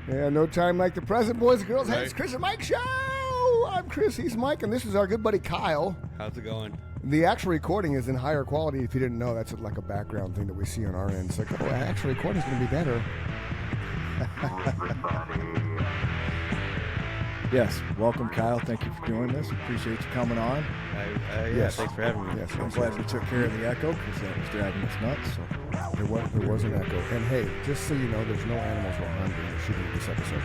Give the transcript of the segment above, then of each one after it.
Yeah, no time like the present, boys and girls. Hey, it's Chris and Mike Show. I'm Chris, he's Mike, and this is our good buddy Kyle. How's it going? The actual recording is in higher quality. If you didn't know, that's like a background thing that we see on our end. It's like, oh, actual recording is going to be better. Yes, welcome, Kyle. Thank you for doing this. Appreciate you coming on. Yes. Thanks for having me. Yes, I'm glad we took care of the echo because that was driving us nuts. So. There was an echo. And hey, just so you know, there's no animals behind during the shooting of this episode.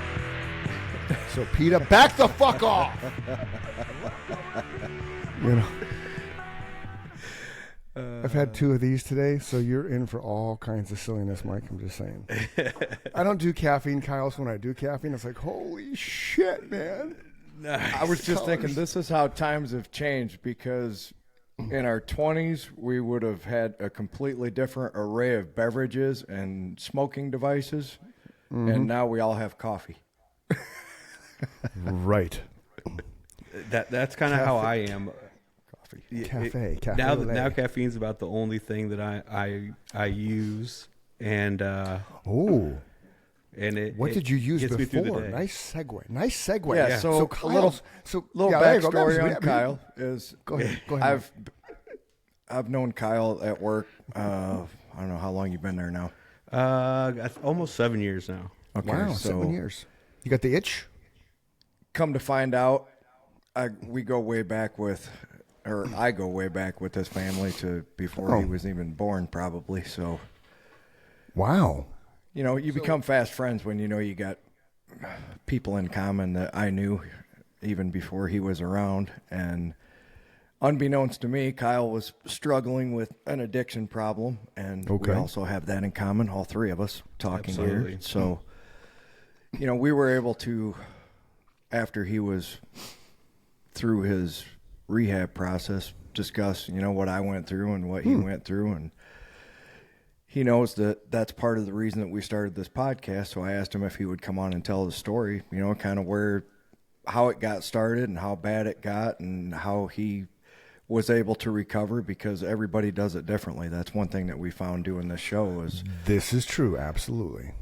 So, Peter, back the fuck off! You know. I've had 2 of these today, so you're in for all kinds of silliness, Mike. I'm just saying. I don't do caffeine, Kyle, so when I do caffeine, it's like, holy shit, man. Nice. I was just thinking this is how times have changed because in our 20s, we would have had a completely different array of beverages and smoking devices, and now we all have coffee. Right. That's kind of how I am. Cafe. Now caffeine's about the only thing that I use, and what did you use gets me through the before? day. Nice segue. Yeah, so Kyle's, a little yeah, there you go. backstory on Yeah, Kyle is Go ahead. I've known Kyle at work. I don't know how long you've been there now. Almost 7 years now. Okay, Wow, so 7 years. You got the itch? come to find out, we go way back with, or I go way back with his family to before he was even born, probably. So, Wow. you know, you become fast friends when you know you got people in common that I knew even before he was around. And unbeknownst to me, Kyle was struggling with an addiction problem, and we also have that in common, all 3 of us talking Absolutely. here. So, you know, we were able to, after he was through his rehab process, discuss, you know, what I went through and what he went through. And he knows that that's part of the reason that we started this podcast. So I asked him if he would come on and tell the story, you know, kind of how it got started and how bad it got and how he was able to recover, because everybody does it differently. That's one thing that we found doing this show is This is true, absolutely.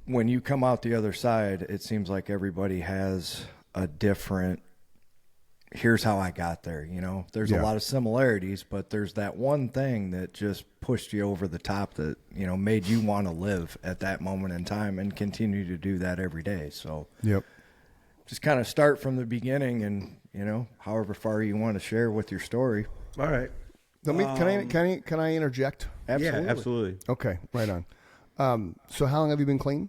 when you come out the other side, it seems like everybody has a different, here's how I got there, you know. There's a lot of similarities, but there's that one thing that just pushed you over the top that, you know, made you want to live at that moment in time and continue to do that every day. So just kind of start from the beginning and, you know, however far you want to share with your story. All right. Can I interject? Absolutely. Yeah, absolutely. Okay, right on. So how long have you been clean?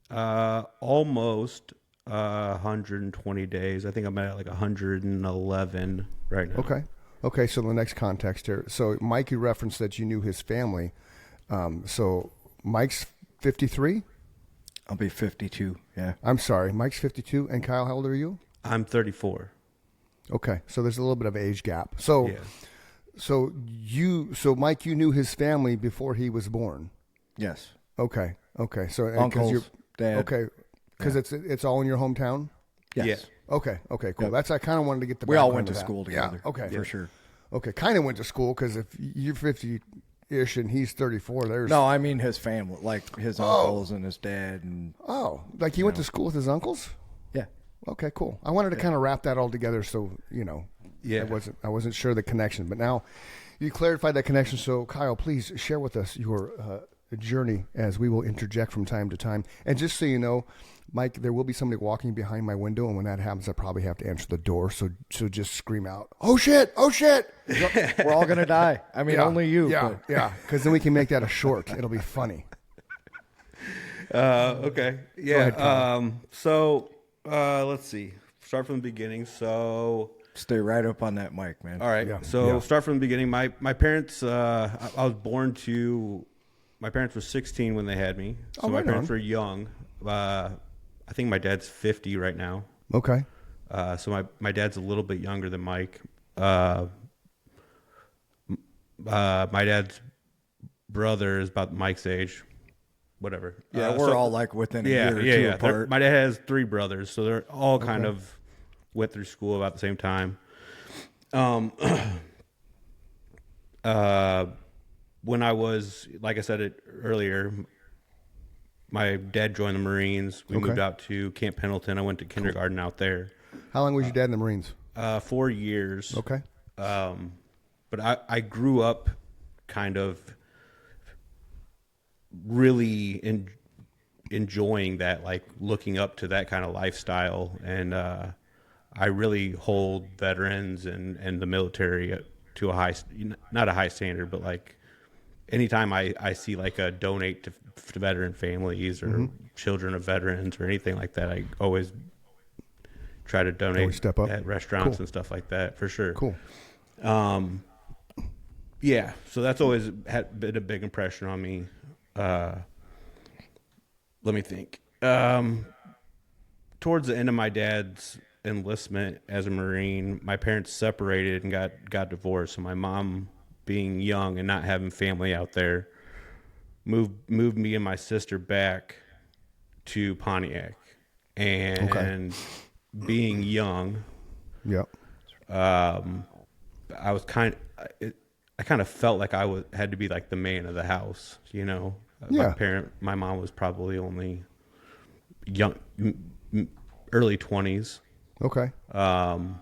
Almost 120 days. I think I'm at like 111 right now. Okay, so the next context here. So Mike, you referenced that you knew his family. So Mike's 53? I'll be 52, yeah. I'm sorry, Mike's 52. And Kyle, how old are you? I'm 34. Okay, so there's a little bit of age gap. So, Yeah. so Mike, you knew his family before he was born. Yes. Okay. So Uncles, dad. Okay, because it's all in your hometown. Yes. Yeah. Okay, cool. Yep. That's I kind of wanted to get the. We all background went to of that. school together. Yeah. Okay. For sure. Okay, kind of went to school because if you're 50-ish and he's 34, there's No, I mean his family, like his uncles and his dad. And like he went to school with his uncles. yeah. Okay, cool. I wanted to kind of wrap that all together, so you know, Yeah. I wasn't sure the connection, but now you clarified that connection. So Kyle, please share with us your journey as we will interject from time to time. And just so you know, Mike, there will be somebody walking behind my window, and when that happens, I probably have to answer the door. So just scream out, "Oh shit! Oh shit!" We're all gonna die. I mean, only you. Yeah, but. because then we can make that a short. It'll be funny. Okay. Yeah. ahead, Kyle. So let's see. Start from the beginning. So Stay right up on that mic, man. all right. Yeah. So Yeah. start from the beginning. My parents. I was born to. My parents were 16 when they had me. So my right parents on. were young. I think my dad's 50 right now. Okay. So my dad's a little bit younger than Mike. My dad's brother is about Mike's age. Whatever. Yeah, we're all like within a year or two apart. My dad has 3 brothers, so they're all kind of went through school about the same time. When I was, like I said it earlier, my dad joined the Marines. We moved out to Camp Pendleton. I went to kindergarten out there. How long was your dad in the Marines? 4 years. Okay. But I grew up kind of really enjoying that, like looking up to that kind of lifestyle. And I really hold veterans and the military to a high, not a high standard, but like anytime I see like a donate to veteran families or children of veterans or anything like that, I always try to donate step up. at restaurants and stuff like that, for sure. Cool. Yeah, so that's always had been a big impression on me. Let me think. Towards the end of my dad's enlistment as a Marine, my parents separated and got divorced. So my mom, being young and not having family out there, moved me and my sister back to Pontiac. And being young, Yep. I was I kind of felt like I had to be like the man of the house, you know. Yeah. My mom was probably only young, early 20s. Okay. And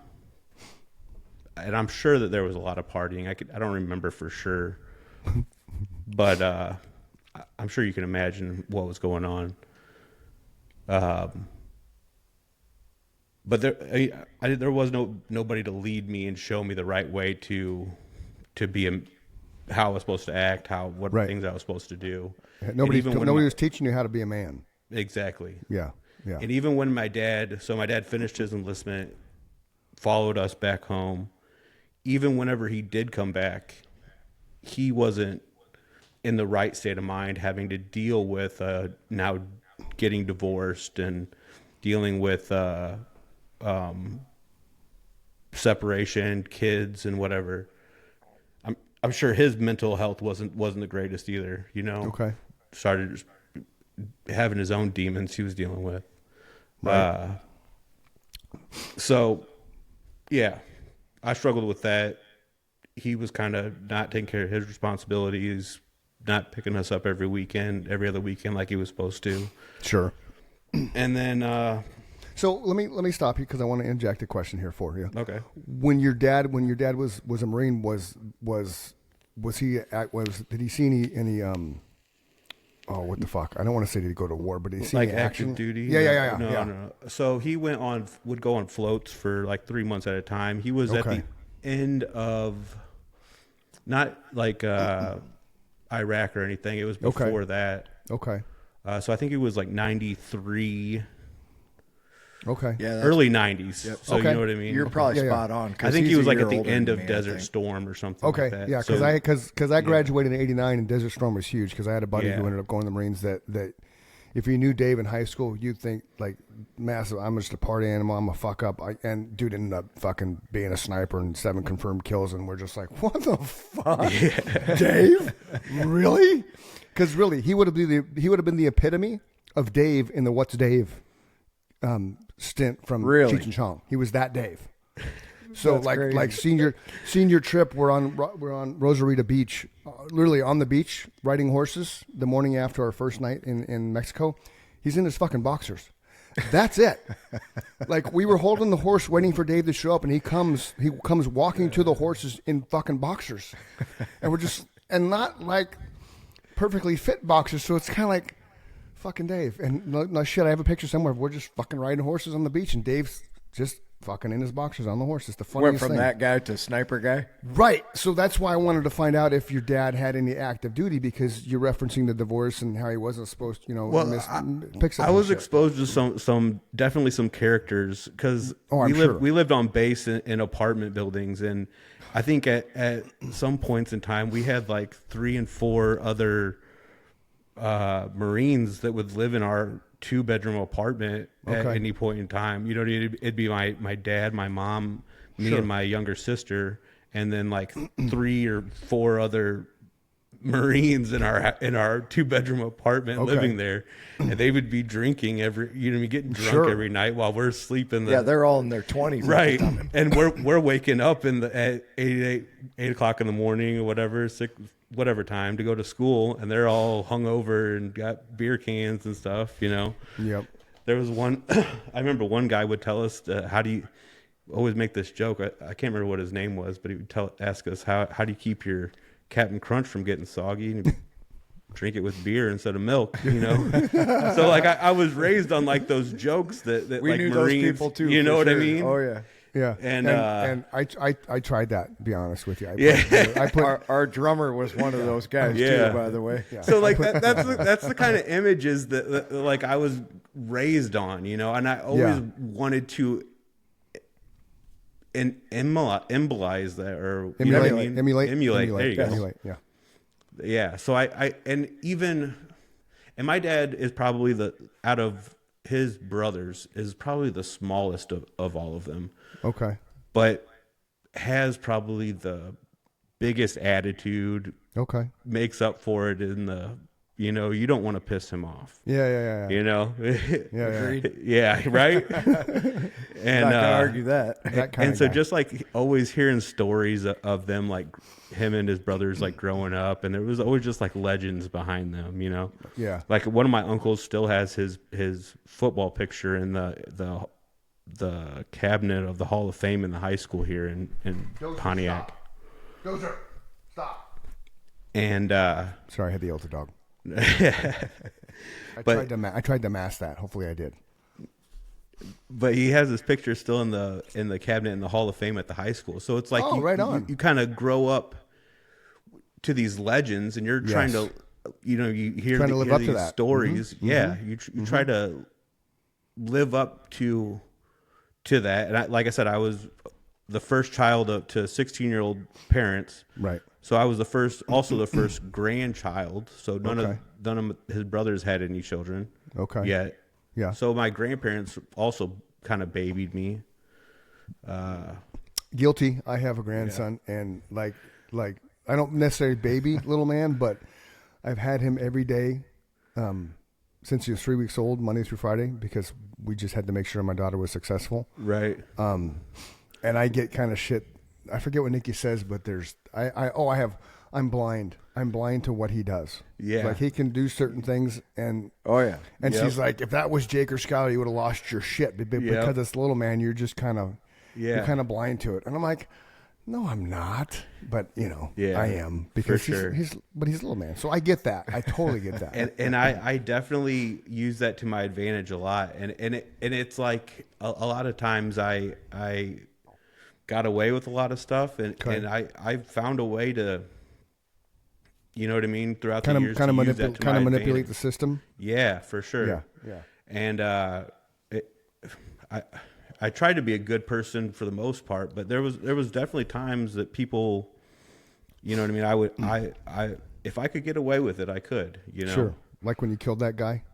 I'm sure that there was a lot of partying. I don't remember for sure, but I'm sure you can imagine what was going on. But there was nobody to lead me and show me the right way to be how I was supposed to act, what things I was supposed to do. Nobody was teaching you how to be a man. Exactly. Yeah. Yeah. And even when my dad finished his enlistment, followed us back home. Even whenever he did come back, he wasn't in the right state of mind, having to deal with now getting divorced and dealing with separation, kids, and whatever. I'm sure his mental health wasn't the greatest either. You know. Okay. Started having his own demons he was dealing with. Right. So, yeah, I struggled with that. He was kind of not taking care of his responsibilities, not picking us up every other weekend like he was supposed to. Sure. And then, so let me stop you because I want to inject a question here for you. okay. When your dad was a Marine, did he see any oh, what the fuck? I don't want to say did he go to war, but did he see Like any action? active duty? Yeah. No. So he would go on floats for like 3 months at a time. He was at the end of, not like Iraq or anything. It was before that. Okay. So I think he was like 93. Okay. Yeah, Early 90s. Yep. So you know what I mean? You're probably spot on. I think he he's was a like year at the older end than of me, I Desert think. Storm or something Okay. like that. Yeah, because I graduated in '89 and Desert Storm was huge. Because I had a buddy who ended up going to the Marines. That if you knew Dave in high school, you'd think like massive. I'm just a party animal. I'm a fuck up. And dude ended up fucking being a sniper and 7 confirmed kills. And we're just like, what the fuck, Dave? Really? Because really, he would have been the epitome of Dave in the What's Dave stint from Cheech and Chong. He was that Dave. So like senior trip, we're on Rosarita Beach, literally on the beach riding horses the morning after our first night in Mexico. He's in his fucking boxers. That's it. Like we were holding the horse waiting for Dave to show up, and he comes walking to the horses in fucking boxers, and we're just not like perfectly fit boxers. So it's kind of like fucking Dave. And no shit, I have a picture somewhere. We're just fucking riding horses on the beach, and Dave's just fucking in his boxers on the horse. It's the funniest thing. Went from that guy to sniper guy? Right. So that's why I wanted to find out if your dad had any active duty, because you're referencing the divorce and how he wasn't supposed to, I was exposed to definitely some characters because we lived on base in apartment buildings, and I think at some points in time we had like 3 and 4 other Marines that would live in our 2-bedroom apartment at any point in time. You know, it'd be my dad, my mom, me, and my younger sister, and then like 3 or 4 other Marines in our 2-bedroom apartment Okay. living there, and they would be drinking getting drunk Sure. every night while we're sleeping. Yeah, they're all in their 20s. right, and we're waking up at 8 o'clock in the morning or whatever, whatever time to go to school, and they're all hungover and got beer cans and stuff. Yep. There was one. I remember one guy would tell us, "How do you?" Always make this joke. I can't remember what his name was, but he would ask us, "How do you keep your Captain Crunch from getting soggy?" And he'd drink it with beer instead of milk. So like I was raised on like those jokes that We like knew Marines, those people too. You know for what I sure. mean? Oh yeah. Yeah. And I tried that, to be honest with you. Yeah. I put Our drummer was one of those guys Yeah. too, by the way. Yeah. So like that's the kind of images that like I was raised on, and I always wanted to embolize that, or you know what I mean? Emulate. There you go. Emulate. Yeah. Yeah. So and my dad is probably out of his brothers is probably the smallest of all of them, Okay. but has probably the biggest attitude, Okay. makes up for it in you don't want to piss him off. Yeah. Yeah. Agreed. Yeah, right. And Not gonna argue that. That kind and of so guy. just like always hearing stories of them, like him and his brothers like growing up, and there was always just like legends behind them, Yeah. like one of my uncles still has his football picture in the cabinet of the Hall of Fame in the high school here in Pontiac. Dozer, stop. And Sorry, I had the elder dog. But- I tried to mask that. Hopefully, I did. but he has his picture still in the cabinet in the Hall of Fame at the high school. So it's like right on. you kind of grow up to these legends, and you're trying Yes. to, you hear, Trying to live hear up to these that. stories. Yeah, you try to live up to that. And like I said, I was the first child to 16-year-old parents. Right. So I was also the first grandchild. So none of his brothers had any children. Okay. Yet. Yeah. So my grandparents also kind of babied me. Guilty. I have a grandson, and like I don't necessarily baby little man, but I've had him every day since he was 3 weeks old, Monday through Friday, because we just had to make sure my daughter was successful. Right. And I get kind of shit. I forget what Nikki says, but I'm blind. I'm blind to what he does. Yeah. Like he can do certain things, and Oh yeah. and Yep. she's like, if that was Jake or Skylar, you would have lost your shit. But because it's little man, you're just kind of you're kind of blind to it. And I'm like, no, I'm not. But I am, because sure. he's little man. So I get that. I totally get that. and I definitely use that to my advantage a lot. And it's like a lot of times I got away with a lot of stuff, and I found a way to, you know what I mean, throughout the years, manipulate the system. Yeah, for sure. Yeah. And I tried to be a good person for the most part, but there was definitely times that people, you know what I mean, I if I could get away with it, I could, Sure. Like when you killed that guy.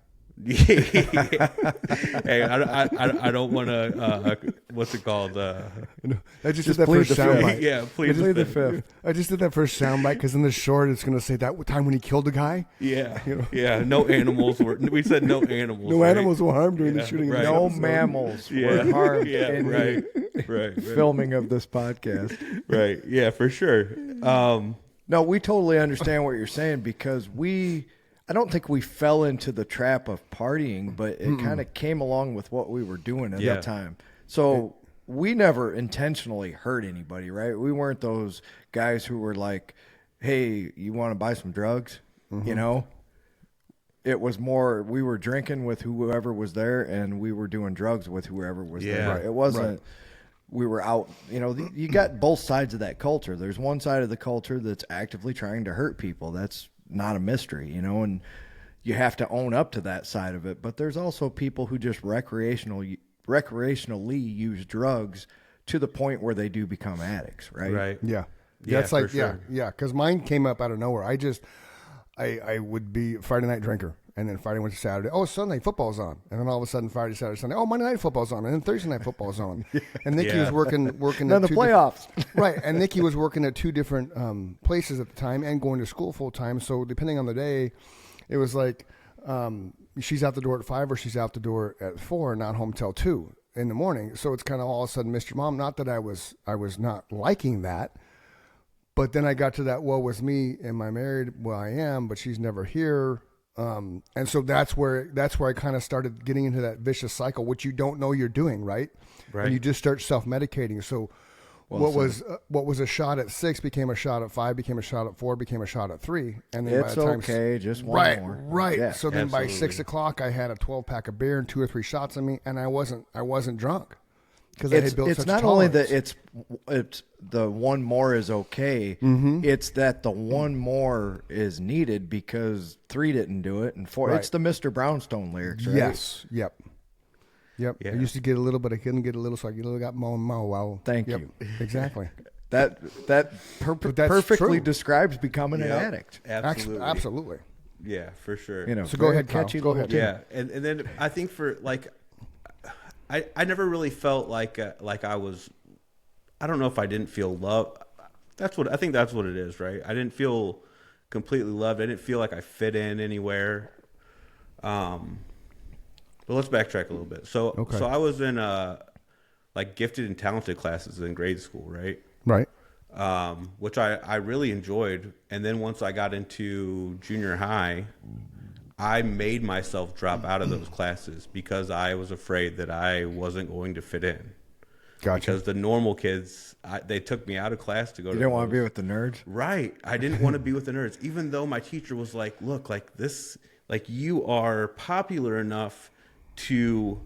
Hey, I don't want to. What's it called? I just did that plead first the soundbite. fifth. Yeah, please. Plead the fifth. I just did that first soundbite because in the short, it's going to say that time when he killed the guy. Yeah, yeah. No animals were. We said no animals. No right? animals were harmed during the shooting. right. Of No this episode. mammals Yeah, were harmed yeah, in right, the right, filming of this podcast. right. Yeah, for sure. No, we totally understand what you're saying, because I don't think we fell into the trap of partying, but it kind of came along with what we were doing at that time. So we never intentionally hurt anybody, right? We weren't those guys who were like, hey, you want to buy some drugs? It was more, we were drinking with whoever was there, and we were doing drugs with whoever was there. Right. It wasn't, we were out, you got both sides of that culture. There's one side of the culture that's actively trying to hurt people. That's not a mystery, and you have to own up to that side of it. But there's also people who just recreationally use drugs to the point where they do become addicts, right? Right. Yeah. Yeah, That's like, for sure. yeah. Because mine came up out of nowhere. I would be a Friday night drinker, And then Friday went to Saturday. Oh, Sunday football's on. And then all of a sudden Friday, Saturday, Sunday. Oh, Monday night football's on. And then Thursday night football's on. And Nikki was working Then at the playoffs. right. And Nikki was working at 2 different places at the time and going to school full time. So depending on the day, it was like she's out the door at 5 or she's out the door at 4, not home till 2 in the morning. So it's kind of all of a sudden, Mr. Mom. Not that I was not liking that, but then I got to that. Well, with me, am I married? Well, I am, but she's never here. And so that's where I kind of started getting into that vicious cycle, which you don't know you're doing, right? Right. And you just start self-medicating. So what was a shot at 6 became a shot at 5, became a shot at 4, became a shot at 3, and then It's by the time okay, just one more. Right. Yeah. So then by Absolutely. 6 o'clock, I had a 12-pack of beer and 2 or 3 shots in me, and I wasn't drunk because I had built It's such not tolerance. only that it's the one more is okay. Mm-hmm. It's that the one more is needed because 3 didn't do it and 4. Right. It's the Mr. Brownstone lyrics, right? Yes. Yep. I Yeah. used to get a little, but I couldn't get a little, so I got more and more. Well, Thank yep, you. Exactly. That that's perfectly true. describes becoming an Yep. addict. Absolutely. Absolutely. Yeah, for sure. You know, So go very ahead, Kyle. catchy Go little ahead. tune. Yeah, and then I think for like, I never really felt like I was. I don't know if I didn't feel love. That's what it is, right? I didn't feel completely loved. I didn't feel like I fit in anywhere. But let's backtrack a little bit. So I was in like gifted and talented classes in grade school, right? Right. Which I really enjoyed. And then once I got into junior high, I made myself drop out of those classes because I was afraid that I wasn't going to fit in. Gotcha. Because the normal kids, they took me out of class to go to You didn't want to be those. with the nerds? Right. I didn't want to be with the nerds, even though my teacher was like, look, like this, like you are popular enough to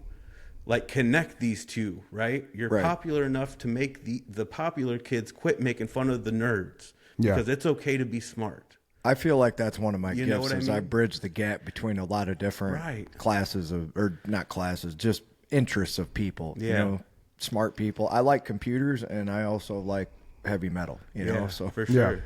like connect these two, right? You're Right. popular enough to make the popular kids quit making fun of the nerds Yeah. because it's okay to be smart. I feel like that's one of my You know gifts what I is I mean? bridge the gap between a lot of different Right. classes or not classes, just interests of people. You Yeah. know, smart people. I like computers and I also like heavy metal, you know, so for Yeah. sure.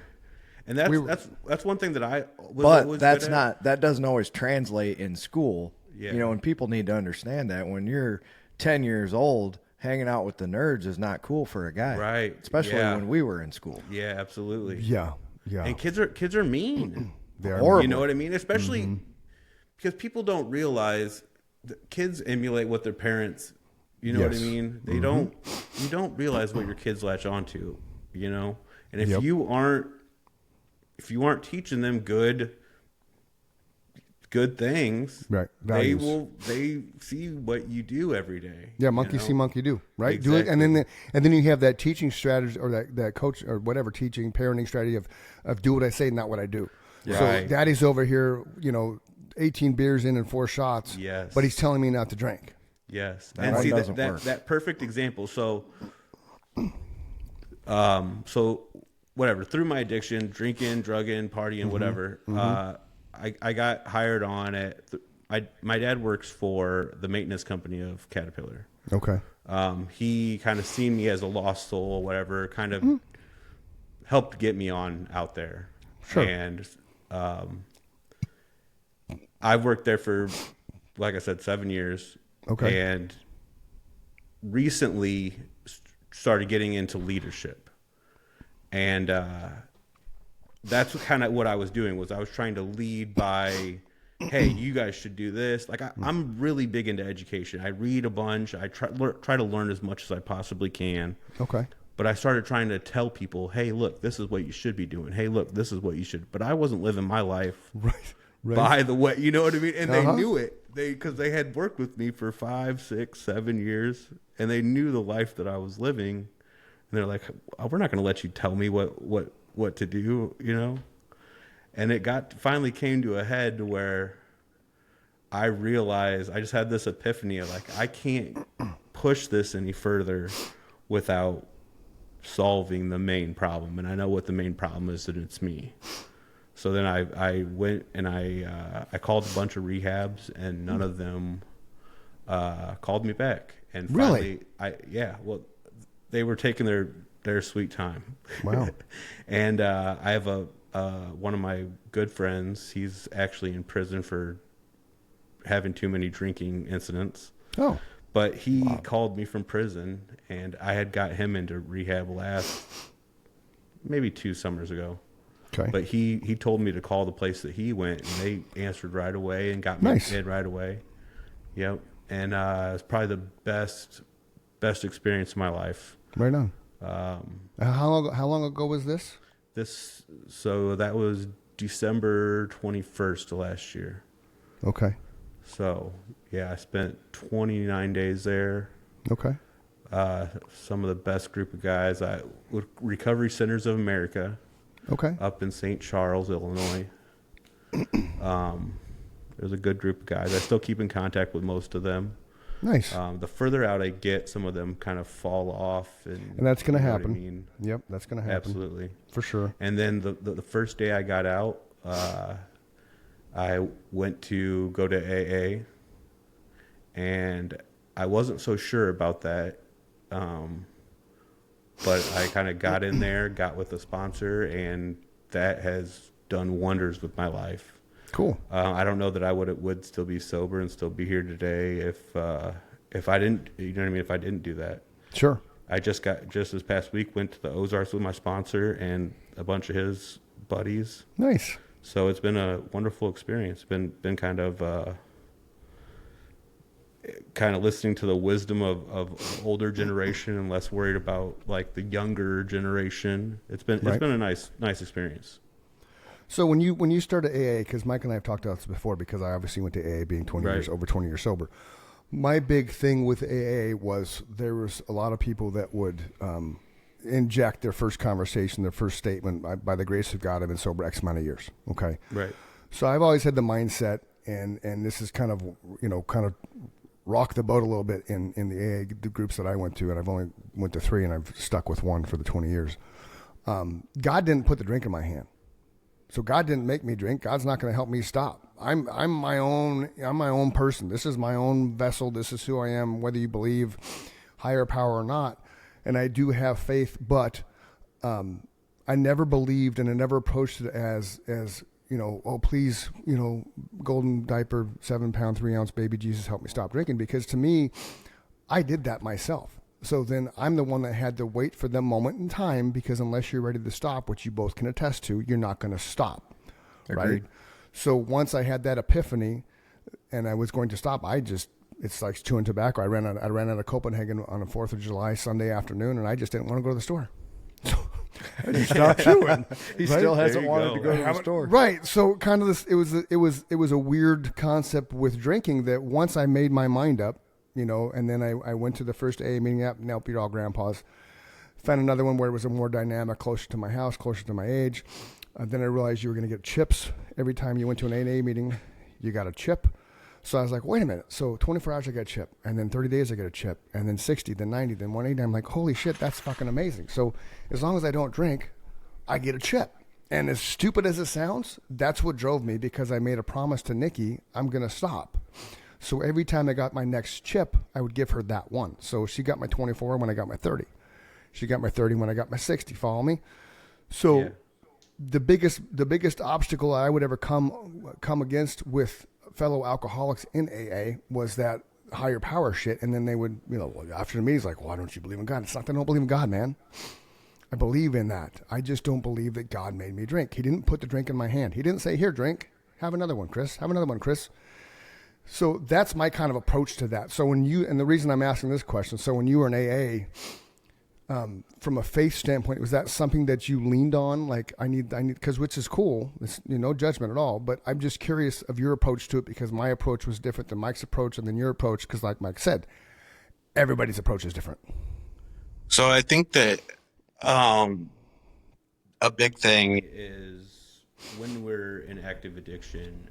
And that's one thing that I was but always that's good at. that doesn't always translate in school. Yeah. You know, and people need to understand that when you're 10 years old, hanging out with the nerds is not cool for a guy. Right. Especially Yeah. when we were in school. Yeah, absolutely. Yeah. Yeah. And kids are mean. They're Horrible. You know what I mean? Especially because people don't realize that kids emulate what their parents, you know what I Yes. mean? They you don't realize what your kids latch onto, you know? And if Yep. you aren't teaching them good things, Right. they Values. they see what you do every day. Yeah, you monkey know? see, monkey do. Right, do it, and then you have that teaching strategy or that coach or whatever teaching parenting strategy of do what I say, not what I do. Yeah. So Right. daddy's over here, 18 beers in and 4 shots. Yes. but he's telling me not to drink. Yes, That and one see doesn't that work. that perfect example. So, whatever through my addiction, drinking, drugging, partying, whatever. I got hired on at. My dad works for the maintenance company of Caterpillar. Okay. He kind of seen me as a lost soul, whatever. Kind of helped get me on out there. Sure. And I've worked there for, like I said, 7 years. Okay. And recently started getting into leadership. And that's kind of what I was doing was I was trying to lead by, hey, you guys should do this. Like I'm really big into education. I read a bunch. I try to learn as much as I possibly can. Okay. But I started trying to tell people, hey, look, this is what you should be doing. Hey, look, this is what you should. But I wasn't living my life Right. by the way, you know what I mean? And they Uh-huh. knew it. Because they had worked with me for 5, 6, 7 years, and they knew the life that I was living. And they're like, we're not going to let you tell me what to do, you know? And it finally came to a head where I realized, I just had this epiphany of like, I can't push this any further without solving the main problem. And I know what the main problem is, and it's me. So then I went and I called a bunch of rehabs, and none of them called me back. And finally, Really? they were taking their sweet time. Wow. And I have one of my good friends. He's actually in prison for having too many drinking incidents. Oh, But he called me from prison, and I had got him into rehab maybe 2 summers ago. okay. But he told me to call the place that he went, and they answered right away and got me Nice. in right away. Yep. And it was probably the best experience of my life. Right on. How long ago was this? So that was December 21st of last year. Okay. So, yeah, I spent 29 days there. Okay. Some of the best group of guys. Recovery Centers of America. Okay. Up in St. Charles, Illinois. There's a good group of guys. I still keep in contact with most of them. Nice. The further out I get, some of them kind of fall off. And that's going to you know happen. what I mean? Yep, that's going to happen. Absolutely. For sure. And then the first day I got out, I went to go to AA, and I wasn't so sure about that. But I kind of got in there, got with a sponsor, and that has done wonders with my life. Cool. I don't know that I would still be sober and still be here today if I didn't, you know what I mean, if I didn't do that. Sure. I just this past week went to the Ozarks with my sponsor and a bunch of his buddies. Nice. So it's been a wonderful experience. Been kind of listening to the wisdom of older generation and less worried about like the younger generation. It's been a nice experience. So when you started AA, because Mike and I have talked about this before, because I obviously went to AA being 20 Right. years, over 20 years sober. My big thing with AA was there was a lot of people that would inject their first conversation, their first statement, by the grace of God, I've been sober X amount of years. Okay. Right. So I've always had the mindset, and this is kind of rock the boat a little bit in the AA the groups that I went to, and I've only went to 3, and I've stuck with 1 for the 20 years. God didn't put the drink in my hand. So God didn't make me drink. God's not going to help me stop. I'm my own person. This is my own vessel. This is who I am, whether you believe higher power or not. And I do have faith, but I never believed and I never approached it as oh, please, golden diaper, 7-pound, 3-ounce baby Jesus, help me stop drinking. Because to me, I did that myself. So then I'm the one that had to wait for the moment in time, because unless you're ready to stop, which you both can attest to, you're not going to stop. Agreed. Right? So once I had that epiphany and I was going to stop, it's like chewing tobacco. I ran out of Copenhagen on the 4th of July, Sunday afternoon, and I just didn't want to go to the store. So I just stopped chewing. He right? still hasn't There you wanted go. to go to the store. Right. So kind of this, it was a weird concept with drinking that once I made my mind up, and then I went to the first AA meeting up, now Peter All Grandpas, found another one where it was a more dynamic, closer to my house, closer to my age. Then I realized you were going to get chips every time you went to an AA meeting. You got a chip. So I was like, wait a minute. So 24 hours I get a chip, and then 30 days I get a chip, and then 60, then 90, then 180. I'm like, holy shit, that's fucking amazing. So as long as I don't drink, I get a chip. And as stupid as it sounds, that's what drove me, because I made a promise to Nikki, I'm going to stop. So every time I got my next chip, I would give her that one. So she got my 24 when I got my 30. She got my 30 when I got my 60. Follow me? So Yeah. the biggest obstacle I would ever come against with fellow alcoholics in AA was that higher power shit. And then they would, after the meeting, it's like, why don't you believe in God? It's not that I don't believe in God, man. I believe in that. I just don't believe that God made me drink. He didn't put the drink in my hand. He didn't say, here, drink. Have another one, Chris. Have another one, Chris. So that's my kind of approach to that. So and the reason I'm asking this question, so when you were in AA, from a faith standpoint, was that something that you leaned on? Like, I need, because which is cool. It's no judgment at all. But I'm just curious of your approach to it, because my approach was different than Mike's approach and then your approach. Because like Mike said, everybody's approach is different. So I think that a big thing Is when we're in active addiction,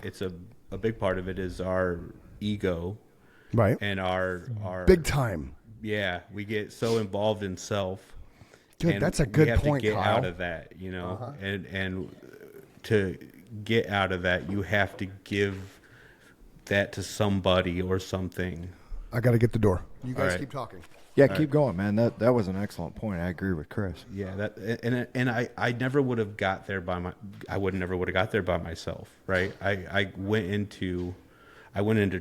it's a big part of it is our ego Right. and our Big time. Yeah, we get so involved in self. Dude, and that's a good we have point, to get Kyle. out of that, and to get out of that, you have to give that to somebody or something. I got to get the door. You guys right. keep talking. Yeah, keep going, man. That was an excellent point. I agree with Chris. Yeah, and I never would have got there I would never would have got there by myself, right? I went into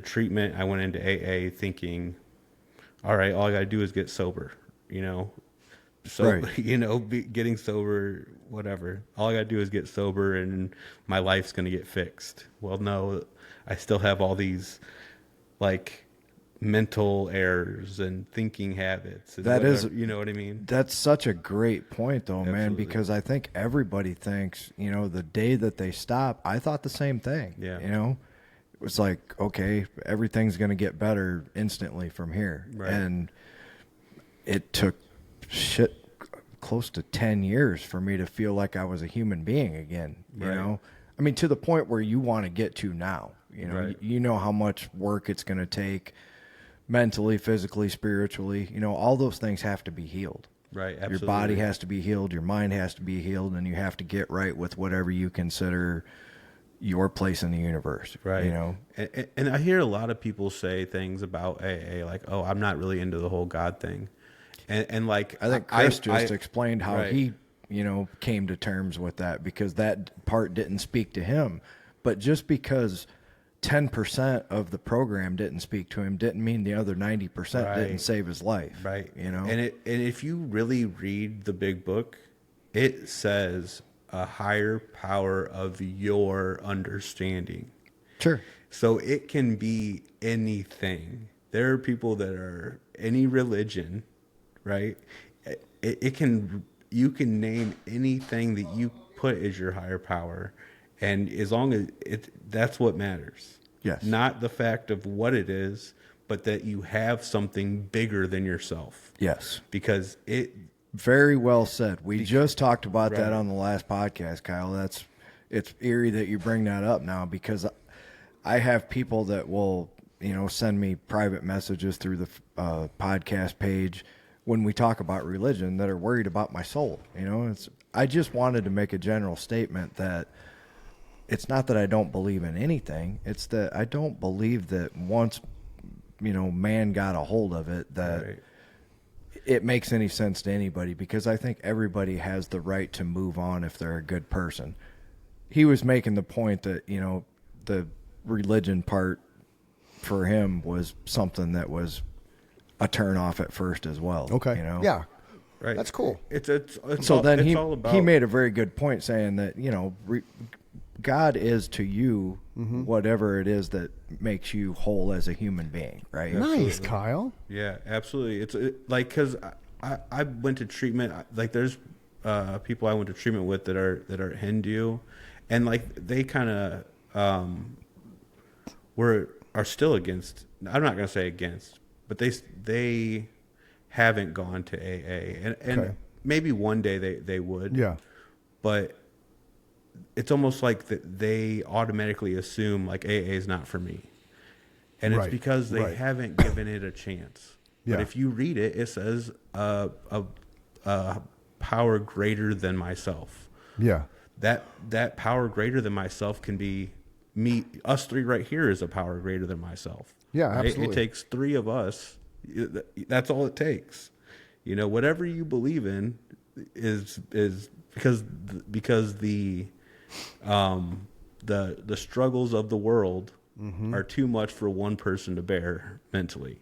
treatment. I went into AA thinking, all right, all I got to do is get sober, So, Right. getting sober, whatever. All I got to do is get sober and my life's going to get fixed. Well, no, I still have all these like mental errors and thinking habits. And That is, you know what I mean? That's such a great point, though, man, Absolutely. because I think everybody thinks, the day that they stop, I thought the same thing. Yeah. It was like, okay, everything's going to get better instantly from here. Right. And it took close to 10 years for me to feel like I was a human being again, Right. I mean, to the point where you want to get to now, Right. you know how much work it's going to take mentally, physically, spiritually, all those things have to be healed. Right, Your absolutely. body has to be healed, your mind has to be healed, and you have to get right with whatever you consider your place in the universe. Right. And I hear a lot of people say things about AA, like, oh, I'm not really into the whole God thing. And like, I think Chris I explained how right. he, came to terms with that, because that part didn't speak to him. But just because 10% of the program didn't speak to him didn't mean the other 90% Right. didn't save his life. Right. And And if you really read the big book, it says a higher power of your understanding. sure. So it can be anything. There are people that are any religion, right? You can name anything that you put as your higher power, and as long as that's what matters. Yes. Not the fact of what it is, but that you have something bigger than yourself. Yes. Because Very well said. We just talked about that Right. on the last podcast, Kyle. It's eerie that you bring that up now, because I have people that will, send me private messages through the podcast page when we talk about religion that are worried about my soul. I just wanted to make a general statement that it's not that I don't believe in anything. It's that I don't believe that once, man got a hold of it, that Right. it makes any sense to anybody, because I think everybody has the right to move on if they're a good person. He was making the point that, the religion part for him was something that was a turn off at first as well. Okay. Yeah. right, That's cool. It's So all, then it's all about he made a very good point saying that, God is to you whatever it is that makes you whole as a human being, right? Nice, Kyle. Yeah, absolutely. It's like, because I went to treatment. Like, there's people I went to treatment with that are Hindu, and like they kind of are still against. I'm not going to say against, but they haven't gone to AA, and Okay. maybe one day they would. Yeah. But it's almost like that they automatically assume like AA is not for me. And Right, it's because they right. haven't given it a chance. Yeah. But if you read it, it says a power greater than myself. Yeah. That power greater than myself can be me. Us three right here is a power greater than myself. Yeah, right? absolutely. It takes three of us. That's all it takes. Whatever you believe in is because the struggles of the world are too much for one person to bear mentally,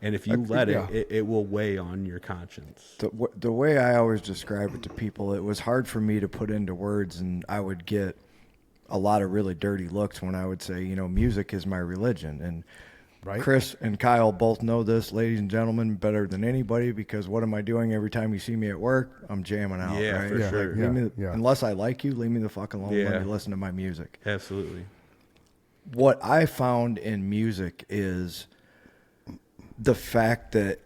and if you let yeah. it will weigh on your conscience. The way I always describe it to people, it was hard for me to put into words, and I would get a lot of really dirty looks when I would say, music is my religion. And Right. Chris and Kyle both know this, ladies and gentlemen, better than anybody, because what am I doing every time you see me at work? I'm jamming out. Yeah, right? for Yeah, sure. yeah. Leave me, unless I like you, leave me the fuck alone. Yeah. Let me listen to my music. Absolutely. What I found in music is the fact that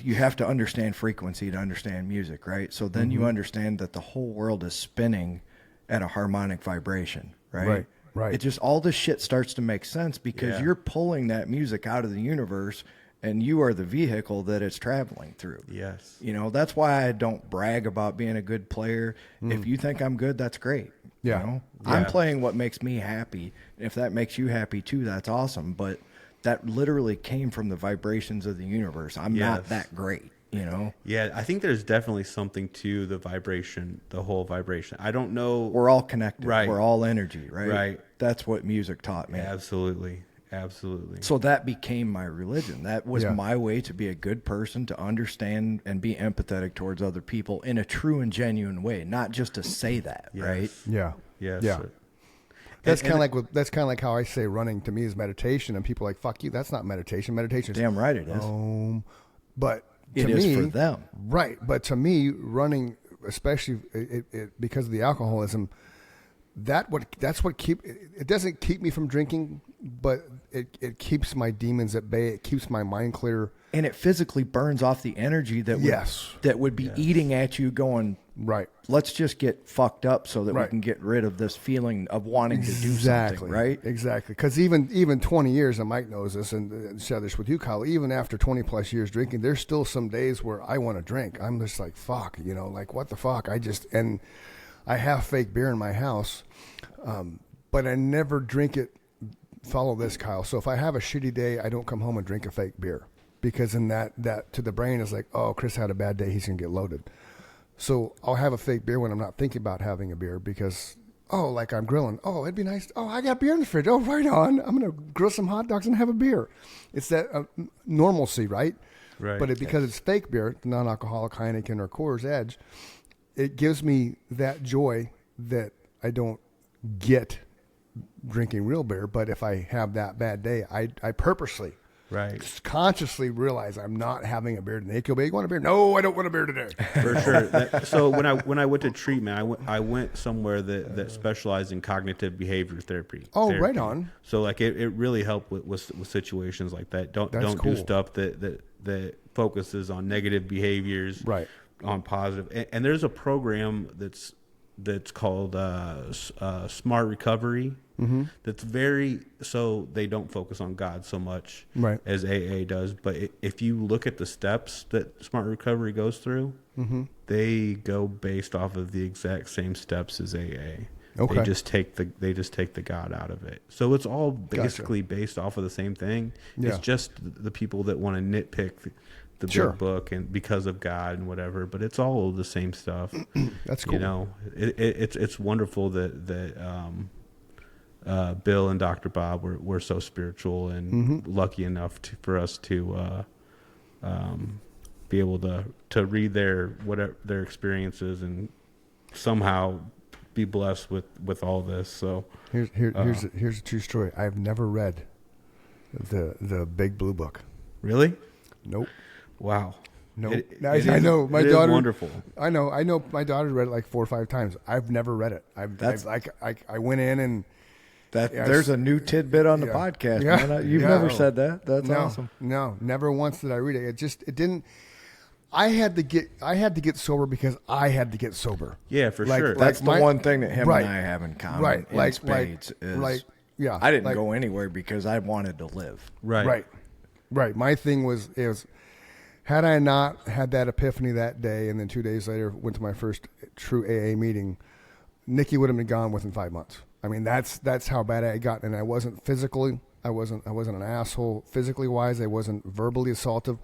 you have to understand frequency to understand music, right? So then you understand that the whole world is spinning at a harmonic vibration, right? Right, right. It just, all this shit starts to make sense because Yeah. you're pulling that music out of the universe and you are the vehicle that it's traveling through. Yes. That's why I don't brag about being a good player. If you think I'm good, that's great. Yeah. I'm Yeah. playing what makes me happy. If that makes you happy too, that's awesome. But that literally came from the vibrations of the universe. I'm not that great, you know? Yeah, I think there's definitely something to the vibration, the whole vibration. I don't know. We're all connected. Right. We're all energy, right? Right. That's what music taught me. Absolutely. Absolutely. So that became my religion. That was my way to be a good person, to understand and be empathetic towards other people in a true and genuine way, not just to say that, right? Yeah. Yes. Yeah. That's kind of like how I say running to me is meditation, and people are like, "Fuck you, that's not meditation. Meditation is Damn right it is. But It to is me, for them. right? But to me, running, especially because of the alcoholism, that's what it doesn't keep me from drinking, but it keeps my demons at bay. It keeps my mind clear, And it physically burns off the energy that would be eating at you, going, right? let's just get fucked up so that we Right. can get rid of this feeling of wanting to do something, right? Exactly. Because even 20 years, and Mike knows this, and share this with you, Kyle, even after 20 plus years drinking, there's still some days where I want to drink. I'm just like, fuck, like what the fuck? And I have fake beer in my house, but I never drink it. Follow this, Kyle. So if I have a shitty day, I don't come home and drink a fake beer, because in that to the brain is like, oh, Chris had a bad day, he's going to get loaded. So I'll have a fake beer when I'm not thinking about having a beer, because, like I'm grilling. Oh, it'd be nice. Oh, I got beer in the fridge. Oh, right on. I'm going to grill some hot dogs and have a beer. It's that normalcy, right? Right. But because it's fake beer, non-alcoholic Heineken or Coors Edge, it gives me that joy that I don't get drinking real beer. But if I have that bad day, I purposely, consciously realize I'm not having a beer today. He'll be, you want a beer? No, I don't want a beer today. For sure. So when I went to treatment, I went somewhere that specialized in cognitive behavior therapy. Oh, right on. So like it really helped with situations like that. Don't cool. do stuff that focuses on negative behaviors, Right. on positive. And there's a program that's called Smart Recovery. Mm-hmm. That's so they don't focus on God so much, right, as AA does. But if you look at the steps that Smart Recovery goes through, mm-hmm. they go based off of the exact same steps as AA. Okay. They just take the God out of it. So it's all basically based off of the same thing. Yeah. It's just the people that want to nitpick the big book and because of God and whatever, but it's all the same stuff. That's cool. It's wonderful that Bill and Dr. Bob were so spiritual and mm-hmm. lucky enough for us to be able to read their experiences and somehow be blessed with all this. So here's a true story. I've never read the Big Blue Book. Really? Nope. Wow. No, I know my daughter. Is wonderful. I know. My daughter read it like 4 or 5 times. I've never read it. I went in and there's a new tidbit on the podcast. Yeah, man. You've never said that. That's awesome. No, never once did I read it. It didn't. I had to get sober because I had to get sober. Yeah, for sure. That's the one thing that him and I have in common. Right, in spades is I didn't go anywhere because I wanted to live. Right. My thing was had I not had that epiphany that day, and then 2 days later went to my first true AA meeting, Nikki would have been gone within 5 months. I mean, that's how bad I got, and I wasn't physically. I wasn't an asshole physically wise. I wasn't verbally assaultive.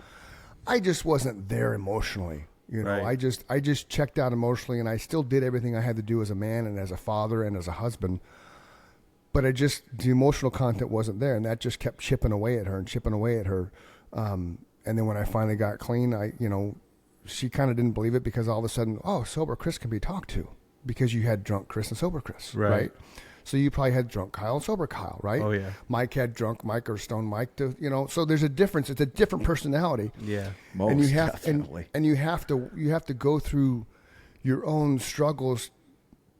I just wasn't there emotionally. Right. I just checked out emotionally, and I still did everything I had to do as a man and as a father and as a husband. But the emotional content wasn't there, and that just kept chipping away at her. And then when I finally got clean, she kind of didn't believe it because all of a sudden, sober Chris can be talked to because you had drunk Chris and sober Chris, right? So you probably had drunk Kyle and sober Kyle, right? Oh yeah. Mike had drunk Mike or stone Mike so there's a difference. It's a different personality. Yeah. And you have to go through your own struggles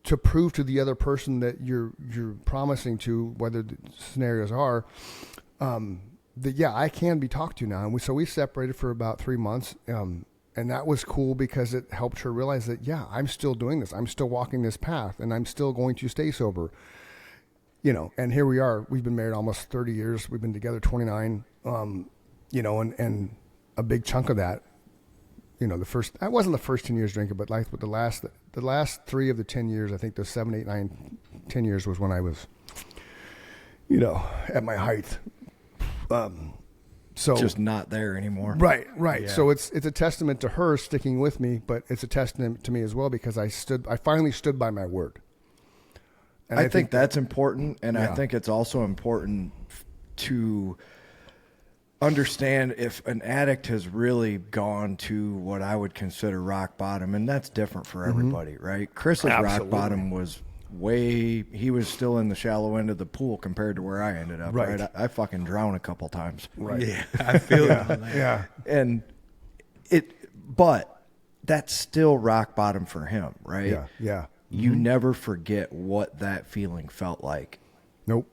to prove to the other person that you're promising to, whether the scenarios are, that I can be talked to now. And we separated for about 3 months, and that was cool because it helped her realize that I'm still doing this, I'm still walking this path, and I'm still going to stay sober. And here we are. We've been married almost 30 years. We've been together 29. And a big chunk of that, I wasn't the first 10 years drinking, but the last 3 of the 10 years, I think the 7, 8, 9, 10 years was when I was, at my height. So just not there anymore. right. Yeah. So it's a testament to her sticking with me, but it's a testament to me as well because I finally stood by my word. And I think that's important, and Yeah. I think it's also important to understand if an addict has really gone to what I would consider rock bottom, and that's different for everybody, right? Chris's Absolutely. rock bottom was he was still in the shallow end of the pool compared to where I ended up, Right. right? I fucking drowned a couple times. right. Yeah, I feel it on that. Yeah. And but that's still rock bottom for him, right? Yeah. Yeah. You never forget what that feeling felt like Nope.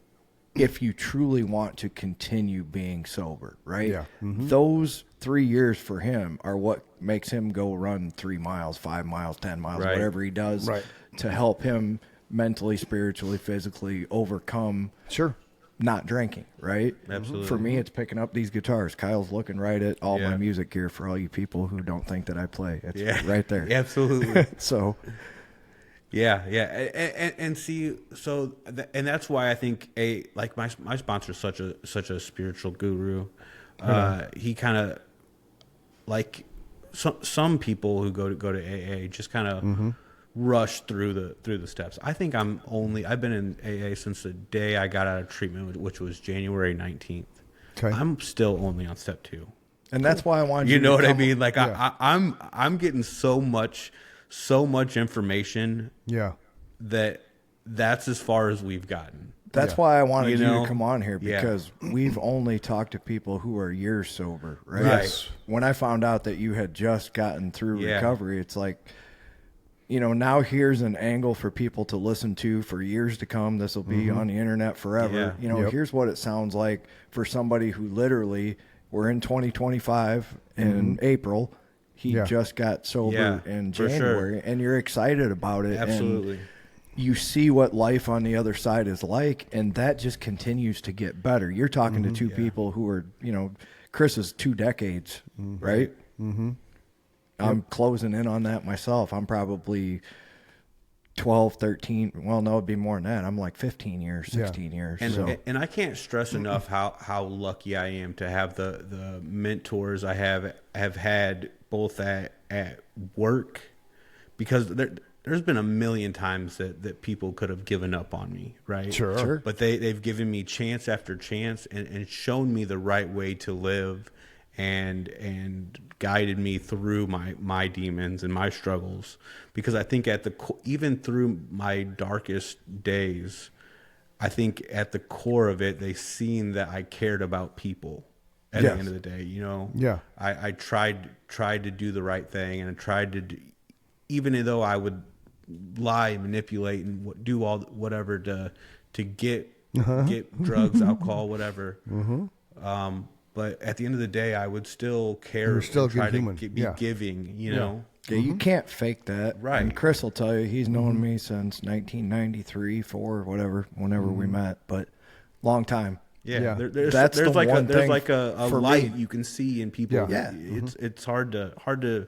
if you truly want to continue being sober, right? Yeah. Those 3 years for him are what makes him go run 3 miles, 5 miles, 10 miles, Right. whatever he does Right. to help him mentally, spiritually, physically overcome Sure. not drinking, right? Absolutely. For me, it's picking up these guitars. Kyle's looking right at all Yeah. my music gear for all you people who don't think that I play. It's Yeah, right there. Absolutely. So, Yeah, and see, so and that's why I think like my sponsor is such a spiritual guru. He kind of like some people who go to AA just kind of rush through the steps. I think I've been in AA since the day I got out of treatment, which was January 19th. Okay. I'm still only on step 2. and that's why I wanted you You know to what I come- mean? Like Yeah. I'm getting so much information Yeah. that's as far as we've gotten. That's Yeah. why I wanted You you, know? to come on here Yeah. because we've only talked to people who are years sober, right? Right. When I found out that you had just gotten through Yeah. recovery, it's like, now here's an angle for people to listen to for years to come. This will be on the internet forever. Yeah. Yep. Here's what it sounds like for somebody who literally, we're in 2025 in April. He Yeah. just got sober Yeah, in for sure. January, and you're excited about it. and Absolutely. you see what life on the other side is like, and that just continues to get better. You're talking to two people who are, Chris is 2 decades, right? Mm-hmm. I'm closing in on that myself. I'm probably 12, 13. Well, no, it'd be more than that. I'm like 15 years, 16 years. And So and I can't stress enough how lucky I am to have the mentors I have had both at work, because there's been a million times that people could have given up on me, right? Sure. But they've given me chance after chance and shown me the right way to live and guided me through my demons and my struggles. Because I think even through my darkest days, I think at the core of it, they seen that I cared about people at Yes. the end of the day, Yeah. I tried to do the right thing, and I tried to do, even though I would lie, manipulate, and do all whatever to get drugs, alcohol, whatever. But at the end of the day, I would still care. You're still a and try good human. to be Yeah. giving. You know, yeah, you can't fake that. Right. And Chris will tell you he's known me since 1993, 4, whatever, whenever we met, but long time. yeah. Yeah. There's That's the like one there's thing like a for light me. you can see in people. Yeah. Yeah. It's hard to.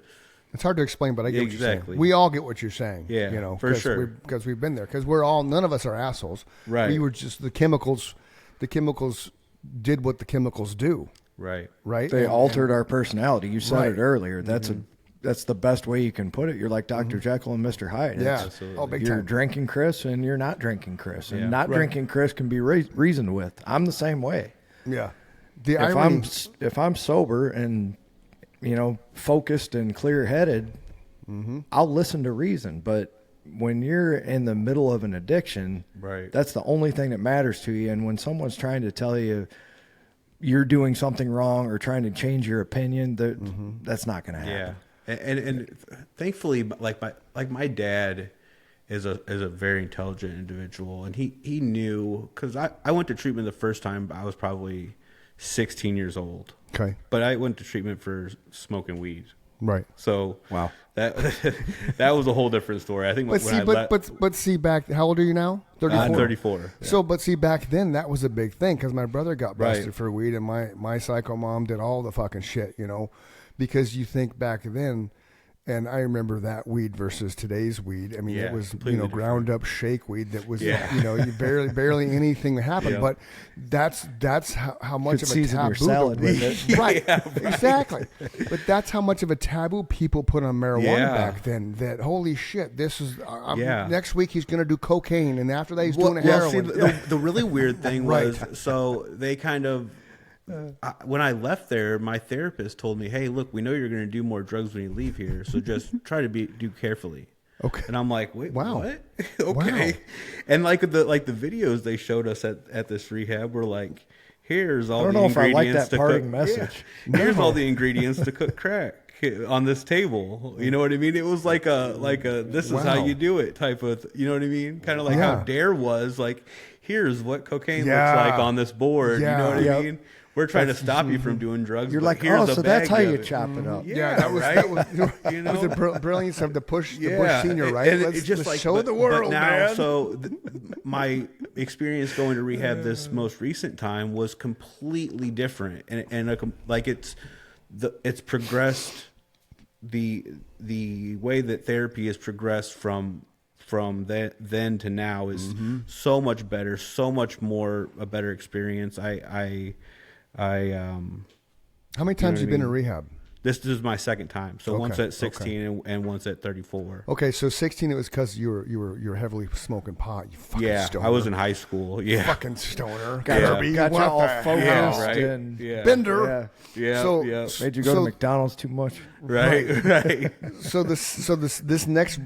It's hard to explain, but I get what you're Exactly. saying. We all get what you're saying. Yeah, for sure. Because we've been there. Because none of us are assholes. Right. We were just the chemicals. The chemicals did what the chemicals do. Right. Right. They And- altered our personality. You said Right. it earlier. That's the best way you can put it. You're like Dr. Jekyll and Mr. Hyde. Yeah. It's- Absolutely. Oh, big You're time. drinking Chris and you're not drinking Chris. And Yeah. not Right. drinking Chris can be reasoned with. I'm the same way. Yeah. The If irony. if I'm sober and focused and clear-headed, I'll listen to reason. But when you're in the middle of an addiction, Right. that's the only thing that matters to you. And when someone's trying to tell you you're doing something wrong or trying to change your opinion, that's not going to happen. Yeah, and thankfully, like my dad is a very intelligent individual, and he knew, because I went to treatment the first time I was probably 16 years old, Okay. but I went to treatment for smoking weed. Right. So Wow. that that was a whole different story. I think But when see, I but see back. How old are you now? 34. I'm 34. So, but see, back then that was a big thing because my brother got busted Right. for weed, and my psycho mom did all the fucking shit, because you think back then, And I remember that weed versus today's weed. I mean, Yeah, it was, completely ground up shake weed that was, Yeah. you barely anything happened. Yeah. But that's how much Could of a season taboo. your salad with it. Right, exactly. But that's how much of a taboo people put on marijuana Yeah. back then. That holy shit, this is Yeah. next week he's going to do cocaine, and after that he's Well, doing heroin. see, the really weird thing was, so they kind of, when I left there, my therapist told me, "Hey, look, we know you're going to do more drugs when you leave here, so just try to do carefully." Okay. And I'm like, "Wait, Wow. what?" Okay. Wow. And like the videos they showed us at this rehab were like, "Here's all I don't the know if I like ingredients that to parting cook. message. Yeah. Here's all the ingredients to cook crack on this table." You know what I mean? It was like a this is how Wow. you do it type of, you know what I mean? Kind of like Yeah. how Dare was like, here's what cocaine Yeah. looks like on this board. Yeah. You know what Yep. I mean? We're trying to stop you from doing drugs. You're but like, here's oh, a so that's bag how of you it. chop it up. Yeah, that was right? that was, You that was the know? brilliance of the Bush Yeah, senior, right? and Let's it just show the but world, now, man. So my experience going to rehab this most recent time was completely different, and like it's progressed. The way that therapy has progressed from then to now is so much better, so much more a better experience. How many times what I you been in mean? rehab? This is my second time. So Okay, once at 16 and once at 34. Okay, so 16 it was because you were heavily smoking pot. You fucking Yeah, stoner. I was in high school. Yeah, fucking stoner. Got, Kirby, got you what all the focused hell? right. and Yeah. Bender. Yeah, So- yeah. made you go So- to McDonald's too much. Right. So this next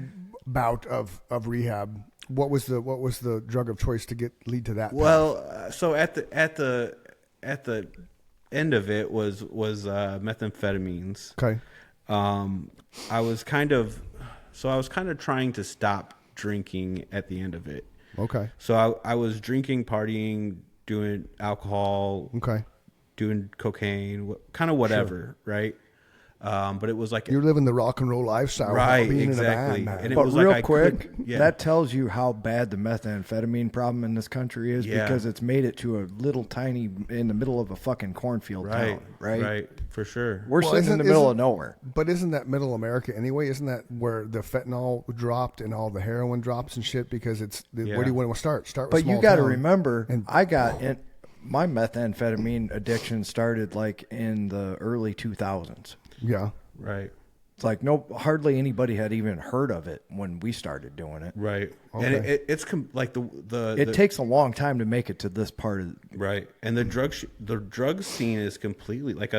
bout of rehab, what was the drug of choice to lead to that? Well, so at the end of it was methamphetamines. Okay. I was kind of trying to stop drinking at the end of it. Okay. So I was drinking, partying, doing alcohol, Okay. doing cocaine, kind of whatever, right? But it was like You're living the rock and roll lifestyle, Right, without being exactly. in a band, man. And it But was real like I quick, couldn't- yeah. that tells you how bad the methamphetamine problem in this country is Yeah. because it's made it to a little tiny in the middle of a fucking cornfield right, town, right? right, for sure. We're Well, sitting in the middle of nowhere. But isn't that middle America anyway? Isn't that where the fentanyl dropped and all the heroin drops and shit? Because it's where do you want to start? Start with But you small got to town. remember, And- I got in, my methamphetamine addiction started like in the early 2000s. Yeah. Right. It's like hardly anybody had even heard of it when we started doing it. Right, Okay. and it's like It takes a long time to make it to this part of. right, and the drug scene is completely like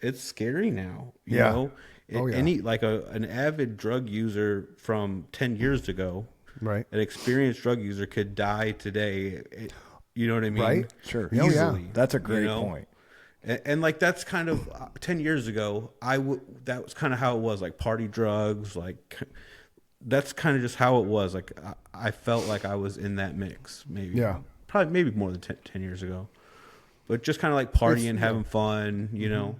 it's scary now. You Yeah. know, Oh, yeah. Any like an avid drug user from 10 years ago, Right. an experienced drug user could die today. You know what I mean? Right. Sure. Hell yeah. Easily. That's a great you know? point. And like that's kind of 10 years ago. That was kind of how it was. Like party drugs, like that's kind of just how it was. Like I felt like I was in that mix. Maybe, Yeah. probably maybe more than 10 years ago. But just kind of like partying, having fun, you know.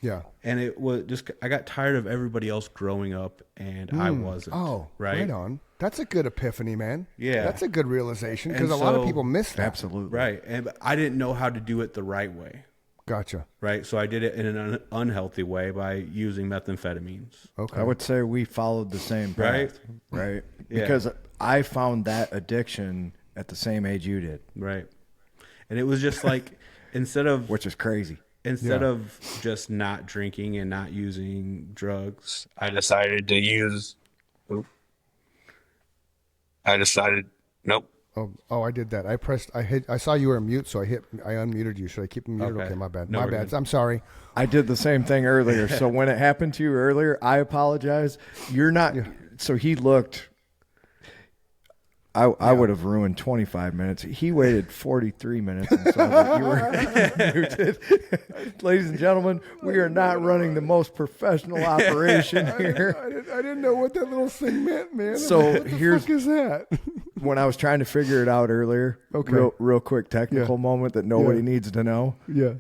Yeah. And it was just I got tired of everybody else growing up, and I wasn't. Oh, right on. That's a good epiphany, man. Yeah. That's a good realization because And a lot of so- people miss that. Absolutely. Right, and I didn't know how to do it the right way. Gotcha. Right, so I did it in an unhealthy way by using methamphetamines. Okay. I would say we followed the same path, right? Yeah. Because I found that addiction at the same age you did, Right. And it was just like instead of which is crazy. of just not drinking and not using drugs. I decided to use. Nope. Nope. Oh, I did that. I saw you were on mute, so I unmuted you. Should I keep him muted? Okay. Okay, my bad. No, My we're bad. good. I'm sorry. I did the same thing earlier. So when it happened to you earlier, I apologize. You're not. So he looked. I would have ruined 25 minutes. He waited 43 minutes and saw that you were muted. Ladies and gentlemen, we are not running the most professional operation here. I didn't know what that little thing meant, man. So what the here's- fuck is that? When I was trying to figure it out earlier, Okay. real quick technical moment that nobody Yeah. needs to know. Yeah.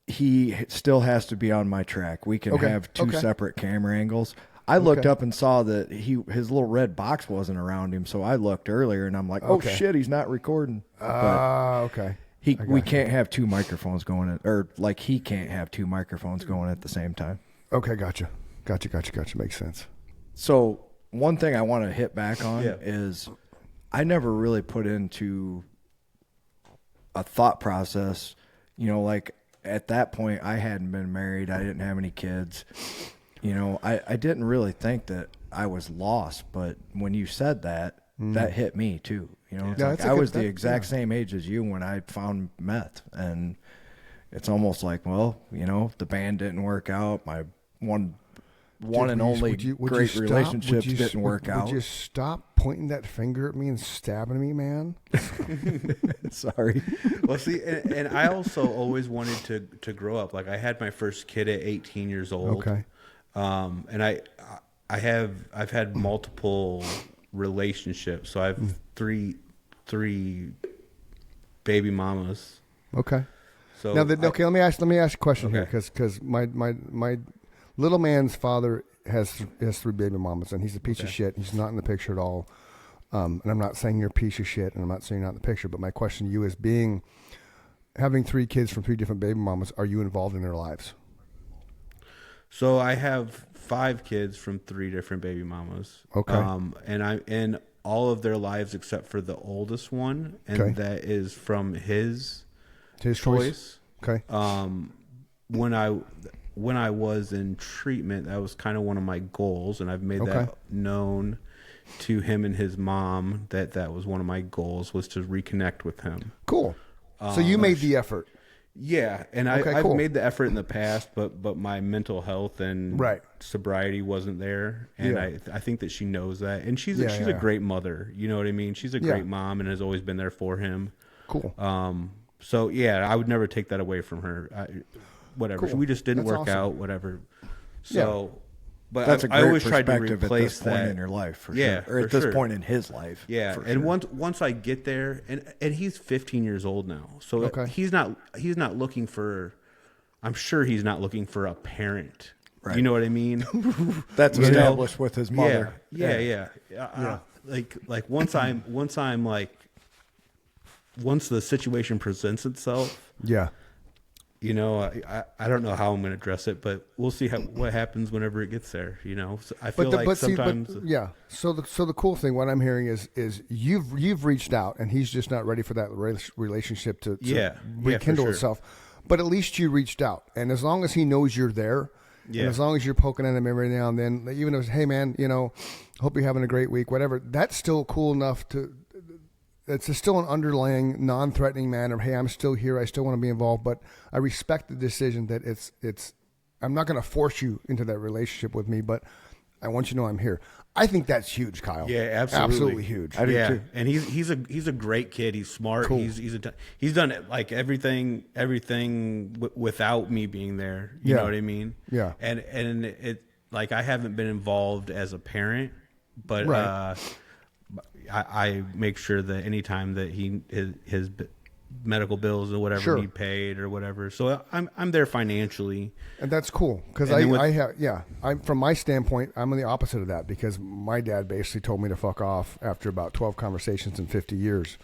He still has to be on my track. We can Okay. have two Okay. separate camera angles. I looked Okay. up and saw that his little red box wasn't around him, so I looked earlier and I'm like, "Oh Okay. shit, he's not recording." But Okay. we got you. can't have two microphones going at, or like he can't have two microphones going at the same time. Okay, gotcha. Gotcha. Makes sense. So one thing I want to hit back on Yeah. is I never really put into a thought process, like at that point I hadn't been married. I didn't have any kids. I didn't really think that I was lost, but when you said that, that hit me too. It's Yeah, like that's a I good- was the that- exact yeah. same age as you when I found meth, and it's almost like, well, the band didn't work out. My one Dude, and would you- only would you great stop- relationships would you- didn't work out. Would you stop pointing that finger at me and stabbing me, man? Sorry. Well, see, and I also always wanted to grow up. Like I had my first kid at 18 years old. Okay. And I've had multiple relationships. So I have three baby mamas. Okay. So Now, let me ask you a question here, Okay. because my little man's father has 3 baby mamas, and he's a piece of shit. He's not in the picture at all. And I'm not saying you're a piece of shit, and I'm not saying you're not in the picture. But my question to you is, having 3 kids from 3 different baby mamas, are you involved in their lives? So I have 5 kids from 3 different baby mamas. Okay. And I'm in all of their lives except for the oldest one, and Okay. that is from his His choice. Okay. When I was in treatment, that was kind of one of my goals, and I've made Okay. that known to him and his mom that was one of my goals, was to reconnect with him. Cool. So you made the effort. Yeah, and Okay, I've cool. made the effort in the past, but my mental health and Right. sobriety wasn't there, and Yeah. I think that she knows that, and she's Yeah, a yeah. great mother. You know what I mean? She's a Yeah. great mom and has always been there for him. Cool. So yeah, I would never take that away from her. Whatever, Cool. we just didn't That's work awesome. out. Whatever. So, but That's a I great always tried to perspective at replace this point that in your life, for Yeah, sure. Or for at this sure. point in his life. Yeah, for and sure. once I get there, and he's 15 years old now, so Okay. he's not looking for. I'm sure he's not looking for a parent. Right. You know what I mean? That's You know? established with his mother. Yeah. Like once the situation presents itself, Yeah. I don't know how I'm going to address it, but we'll see what happens whenever it gets there. So I feel sometimes. Yeah. So the cool thing, what I'm hearing is you've reached out, and he's just not ready for that relationship to Yeah, rekindle for sure. itself. But at least you reached out, and as long as he knows you're there, Yeah. and as long as you're poking at him every now and then, even if, hey man, hope you're having a great week, whatever. That's still cool enough to. It's still an underlying, non-threatening manner. Hey, I'm still here. I still want to be involved, but I respect the decision that it's. I'm not going to force you into that relationship with me, but I want you to know I'm here. I think that's huge, Kyle. Yeah, absolutely huge. I do too. And he's a great kid. He's smart. Cool. He's done it like everything without me being there. You Yeah. know what I mean? Yeah. And it like I haven't been involved as a parent, but Right. I make sure that anytime that his medical bills or whatever Sure. need paid or whatever, so I'm there financially. And that's cool because And then with- I'm from my standpoint, I'm on the opposite of that because my dad basically told me to fuck off after about 12 conversations in 50 years.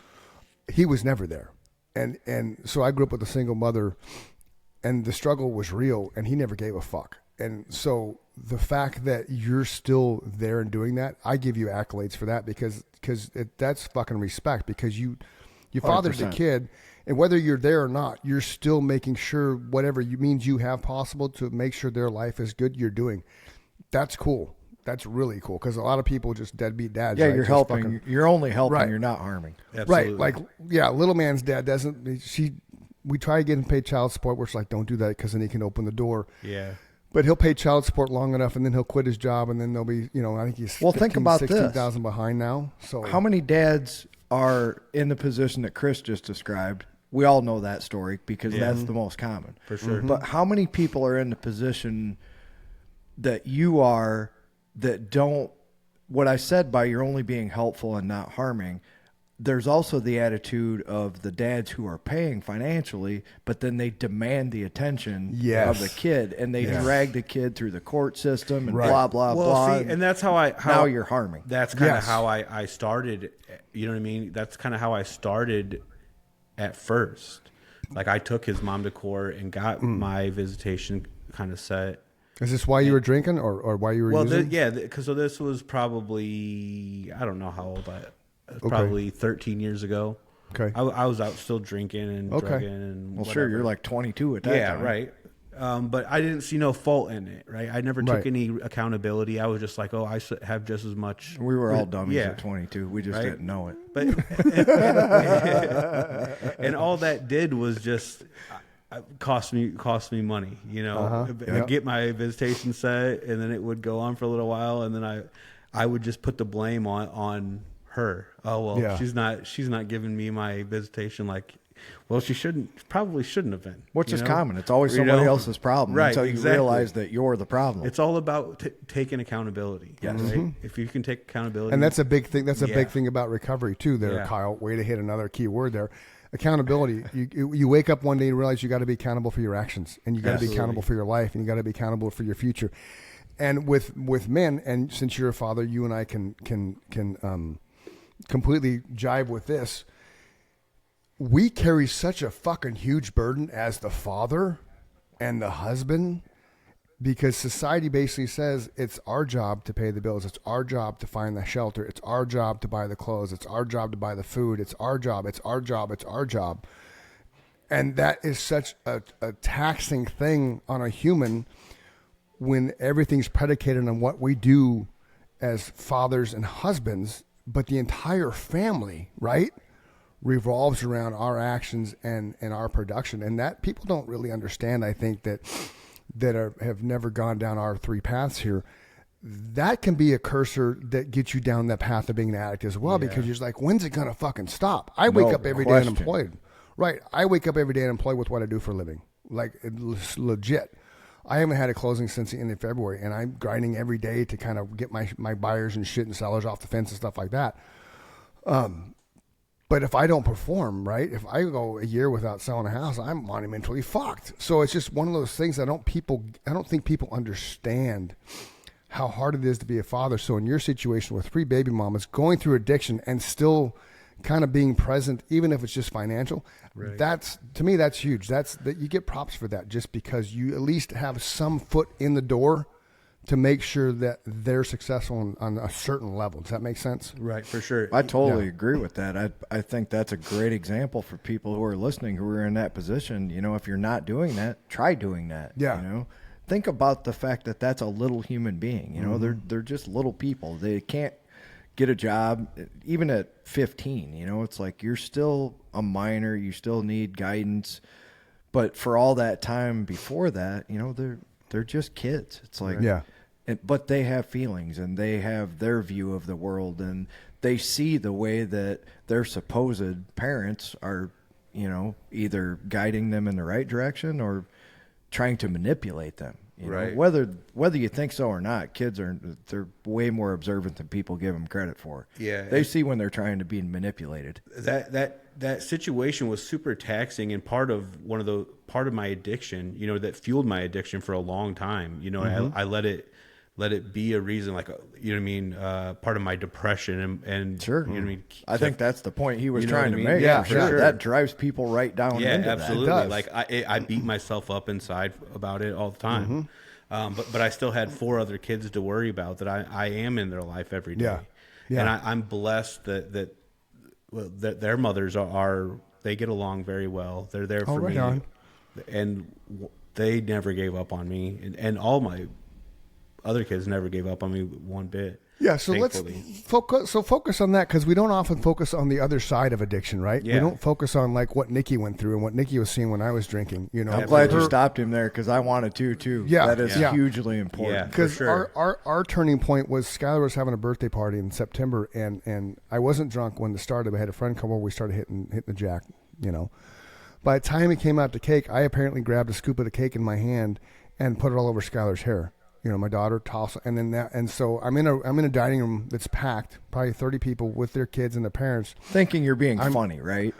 He was never there. And so I grew up with a single mother, and the struggle was real, and he never gave a fuck. And so the fact that you're still there and doing that, I give you accolades for that because that's fucking respect because you fathered the 100%. kid, and whether you're there or not, you're still making sure whatever means you have possible to make sure their life is good, you're doing. That's cool. That's really cool because a lot of people just deadbeat dads. Yeah, right? you're Just helping. fucking- You're only helping. Right. You're not harming. Absolutely. Right. Like, yeah, little man's dad doesn't. We try to get him to pay child support. We're just like, don't do that because then he can open the door. Yeah. But he'll pay child support long enough, and then he'll quit his job, and then there'll be, I think he's Well, think about this. 16,000 behind now. So How many dads are in the position that Chris just described? We all know that story because that's the most common. For sure. But how many people are in the position that you are that don't, what I said by you're only being helpful and not harming, there's also the attitude of the dads who are paying financially, but then they demand the attention Yes. of the kid, and they Yes. drag the kid through the court system and Right. blah, blah, Well, blah. see, and that's how now you're harming. That's kind of Yes. how I started. You know what I mean? That's kind of how I started at first. Like I took his mom to court and got my visitation kind of set. Is this why you were drinking or why you were using? Because so this was probably, I don't know how old probably 13 years ago. Okay. I was out still drinking and drugging and Well, whatever. sure, you're like 22 at that time. Yeah, right. But I didn't see no fault in it, right? I never took any accountability. I was just like, oh, I should have just as much. We were all dummies at 22. We just didn't know it. But and all that did was just cost me money. I'd get my visitation set, and then it would go on for a little while, and then I would just put the blame on her. Oh well, she's not giving me my visitation like. Well, she probably shouldn't have been. Which is common. It's always somebody else's problem until you realize that you're the problem. It's all about taking accountability. Yes. Right? If you can take accountability. And that's a big thing. That's a big thing about recovery too there, Kyle. Way to hit another key word there. Accountability. You wake up one day and realize you got to be accountable for your actions, and you got to be accountable for your life, and you got to be accountable for your future. And with men, and since you're a father, you and I can completely jive with this. We carry such a fucking huge burden as the father and the husband because society basically says it's our job to pay the bills. It's our job to find the shelter. It's our job to buy the clothes. It's our job to buy the food. It's our job. It's our job. It's our job. And that is such a taxing thing on a human when everything's predicated on what we do as fathers and husbands, but the entire family, right? Revolves around our actions and our production, and that people don't really understand. I think that have never gone down our three paths here. That can be a cursor that gets you down that path of being an addict as well, because you're like, when's it gonna fucking stop? I wake up every day unemployed, right? I wake up every day unemployed with what I do for a living, like it's legit. I haven't had a closing since the end of February, and I'm grinding every day to kind of get my buyers and shit and sellers off the fence and stuff like that. But if I don't perform, right, if I go a year without selling a house, I'm monumentally fucked. So it's just one of those things I don't think people understand how hard it is to be a father. So in your situation with 3 baby mamas going through addiction and still kind of being present, even if it's just financial, that's, to me, that's huge. That you get props for that, just because you at least have some foot in the door to make sure that they're successful on a certain level. Does that make sense? Right, for sure. I totally agree with that. I think that's a great example for people who are listening, who are in that position. If you're not doing that, try doing that. Yeah. Think about the fact that that's a little human being. They're just little people. They can't get a job even at 15. It's like you're still a minor. You still need guidance. But for all that time before that, they're just kids. It's like, but they have feelings, and they have their view of the world, and they see the way that their supposed parents are, either guiding them in the right direction or trying to manipulate them. Right. Whether you think so or not, they're way more observant than people give them credit for. Yeah. They see when they're trying to be manipulated. That situation was super taxing, and part of my addiction, that fueled my addiction for a long time. I let it be a reason, like, part of my depression and sure. I think that's the point he was trying to make. Yeah, for sure. That drives people right down into absolutely. that. Like I beat myself up inside about it all the time. But I still had 4 other kids to worry about that I am in their life every day. And I'm blessed that their mothers they get along very well. They're there for me. On. And they never gave up on me, and all my other kids never gave up on me one bit. Yeah, so thankfully. Let's focus on that, because we don't often focus on the other side of addiction, right? Yeah. We don't focus on like what Nikki went through and what Nikki was seeing when I was drinking. I'm glad you stopped him there, because I wanted to too. Yeah, that is hugely important. Because sure. our turning point was Skylar was having a birthday party in September, and I wasn't drunk when it started. I had a friend come over. We started hitting the jack. By the time it came out to cake, I apparently grabbed a scoop of the cake in my hand and put it all over Skylar's hair. My daughter tossed, and so I'm in a dining room that's packed, probably 30 people with their kids and their parents, thinking you're being funny, right?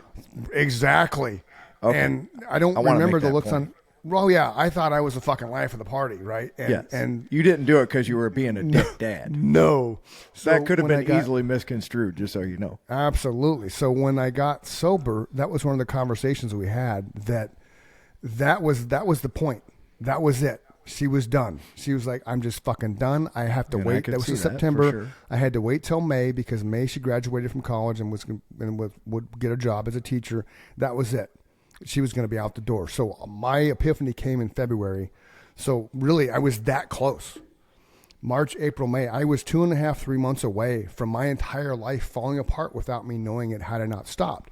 Exactly. Okay. And I don't remember the looks on. Well, yeah, I thought I was the fucking life of the party, right? And you didn't do it because you were being a dick dad. No, so that could have been easily misconstrued. Just so you know. Absolutely. So when I got sober, that was one of the conversations we had. That was the point. That was it. She was done. She was like, I'm just fucking done. I have to And I wait. could That was see in that, for September. sure. I had to wait till May because May she graduated from college and would get a job as a teacher. That was it. She was going to be out the door. So my epiphany came in February. So really, I was that close. March, April, May. I was 2.5, 3 months away from my entire life falling apart without me knowing it had I not stopped.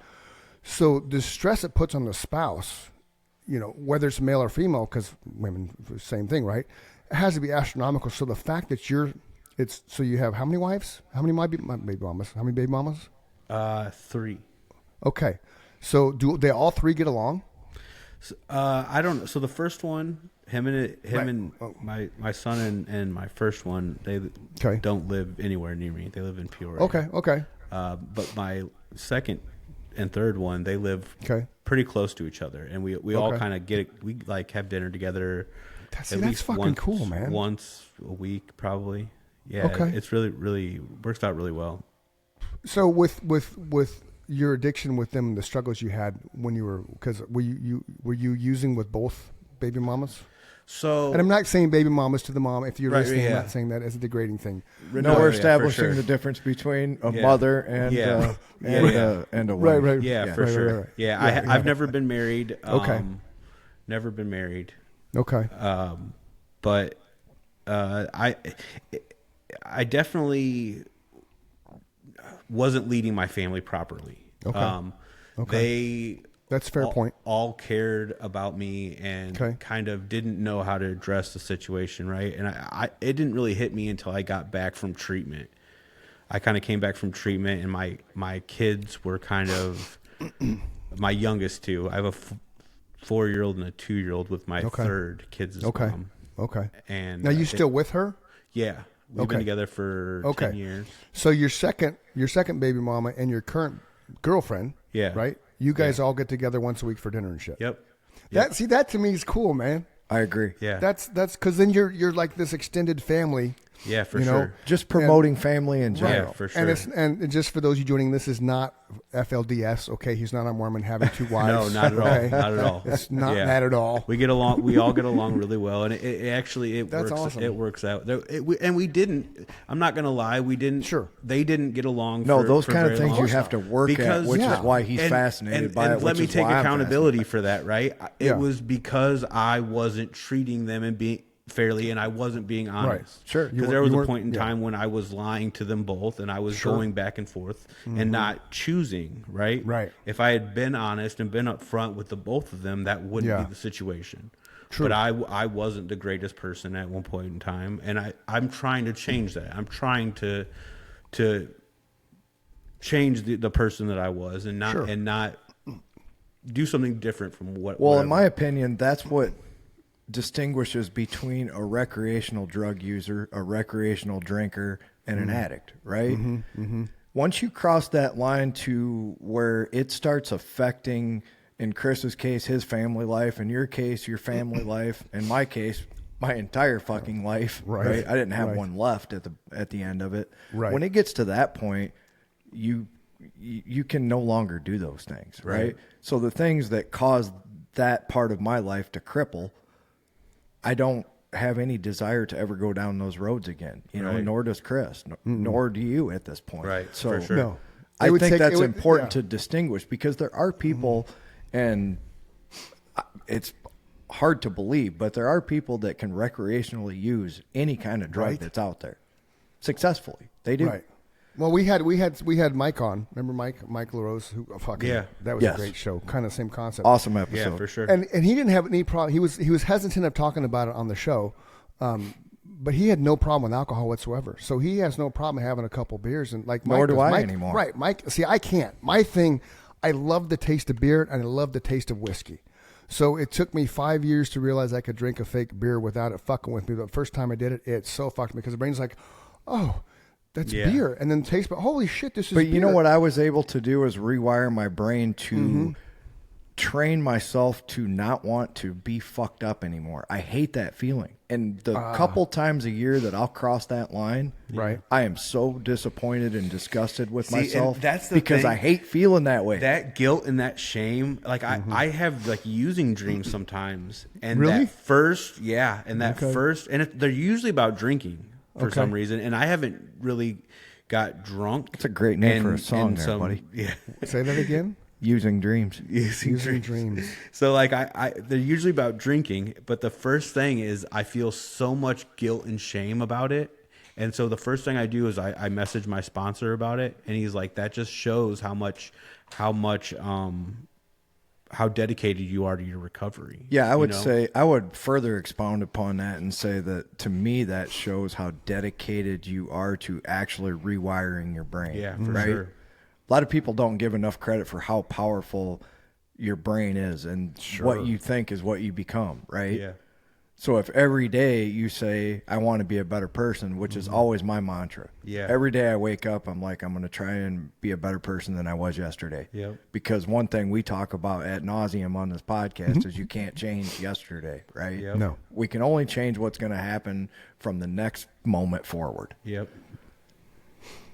So the stress it puts on the spouse, whether it's male or female, because women, same thing, right? It has to be astronomical. So the fact that so you have how many wives? How many baby mamas? How many baby mamas? 3. Okay. So do they all 3 get along? I don't know. So the first one, him Right. and my son and my first one, they Okay. don't live anywhere near me. They live in Peoria. Okay. But my second and third one, they live Okay. pretty close to each other, and we all Okay. kind of we like have dinner together. That's at least fucking cool, man. Once a week, probably. Yeah. Okay. It's really works out really well. So with your addiction with them, the struggles you had when you were, because were you using with both baby mamas? So, And I'm not saying baby mamas to the mom. If you're Right, listening, I'm yeah. not saying that as a degrading thing. No, we're yeah, establishing for sure. the difference between a Yeah. mother and Yeah. and a wife. Right. yeah, for Right, sure. right. Yeah, I've never been married. Okay. Never been married. Okay. But I definitely wasn't leading my family properly. Okay. That's a fair all, point. all cared about me and Okay. kind of didn't know how to address the situation, right? And it didn't really hit me until I got back from treatment. I kind of came back from treatment, and my kids were kind of my youngest two. I have a 4-year-old and a 2-year-old with my Okay. third kid's Okay. mom. Okay. And Now you still with her? Yeah, we've Okay. been together for 10 years. So your second baby mama and your current girlfriend, Yeah. right? You guys all get together once a week for dinner and shit. Yep. That to me is cool, man. I agree. Yeah. That's because then you're like this extended family. Yeah, for you know, sure. Just promoting family in Yeah, general. for sure. And just for those of you joining, this is not FLDS. Okay, he's not a Mormon having 2 wives. No, not at all. okay? Not at all. It's not Yeah. that at all. We get along. We all get along really well, and it actually That's works. awesome. It works out. And we didn't. I'm not gonna lie. We didn't. Sure. They didn't get along. No, for, those for kind of very things long. you have to work Because- at, which Yeah. is why he's And- fascinated by it. let which me is take why I'm accountability for that. Right. It Yeah. was because I wasn't treating them and being fairly, and I wasn't being honest. Sure. You Because weren't- there was you a weren't- point in yeah. time when I was lying to them both, and I was Sure. going back and forth and not choosing. Right. Right. If I had been honest and been upfront with the both of them, that wouldn't Yeah. be the situation. True. But I wasn't the greatest person at one point in time, and I'm trying to change that. I'm trying to change the person that I was, and not Sure. and not do something different from what. Well, whatever. in my opinion, that's what distinguishes between a recreational drug user, a recreational drinker, and an addict, right? Once you cross that line to where it starts affecting, in Chris's case, his family life, in your case, your family life, in my case, my entire fucking life, Right. I didn't have Right. one left at the end of it. Right. When it gets to that point, you can no longer do those things, right? So the things that caused that part of my life to cripple, I don't have any desire to ever go down those roads again, Right. nor does Chris, nor do you at this point. Right, So for sure. No. I It would think take- that's it would- important yeah. to distinguish, because there are people, and it's hard to believe, but there are people that can recreationally use any kind of drug Right. that's out there successfully. They do. Right. Well, we had Mike on. Remember Mike LaRose? Who fucking Yeah. that was Yes. a great show. Kind of same concept. Awesome episode. yeah, for sure. And he didn't have any problem. He was hesitant of talking about it on the show, but he had no problem with alcohol whatsoever. So he has no problem having a couple beers, and like Nor Mike do does. I Mike, anymore. Right, Mike. See, I can't. My thing, I love the taste of beer and I love the taste of whiskey. So it took me 5 years to realize I could drink a fake beer without it fucking with me. The first time I did it, it so fucked me because the brain's like, oh, that's Yeah. beer, and then taste, but holy shit, this is. But you know beer. what I was able to do is rewire my brain to train myself to not want to be fucked up anymore. I hate that feeling. And the couple times a year that I'll cross that line, Right. I am so disappointed and disgusted with See, and myself that's the because thing. I hate feeling that way. That guilt and that shame, like I have like using dreams sometimes, and Really? that first, and that Okay. first, and they're usually about drinking for Okay. some reason, and I haven't really got drunk. It's a great name for a song there, buddy. Yeah, Say that again. Using dreams. using Using dreams. dreams. So like they're usually about drinking, but the first thing is I feel so much guilt and shame about it. And so the first thing I do is I message my sponsor about it, and he's like, that just shows how dedicated you are to your recovery. Yeah, I would you know? say, I would further expound upon that and say that to me, that shows how dedicated you are to actually rewiring your brain. Yeah, for right? sure. A lot of people don't give enough credit for how powerful your brain is, and what you think is what you become, right? Yeah. So if every day you say, I want to be a better person, which is always my mantra. Yeah. Every day I wake up, I'm like, I'm going to try and be a better person than I was yesterday. Yep. Because one thing we talk about ad nauseum on this podcast is you can't change yesterday, right? Yep. No. We can only change what's going to happen from the next moment forward. Yep.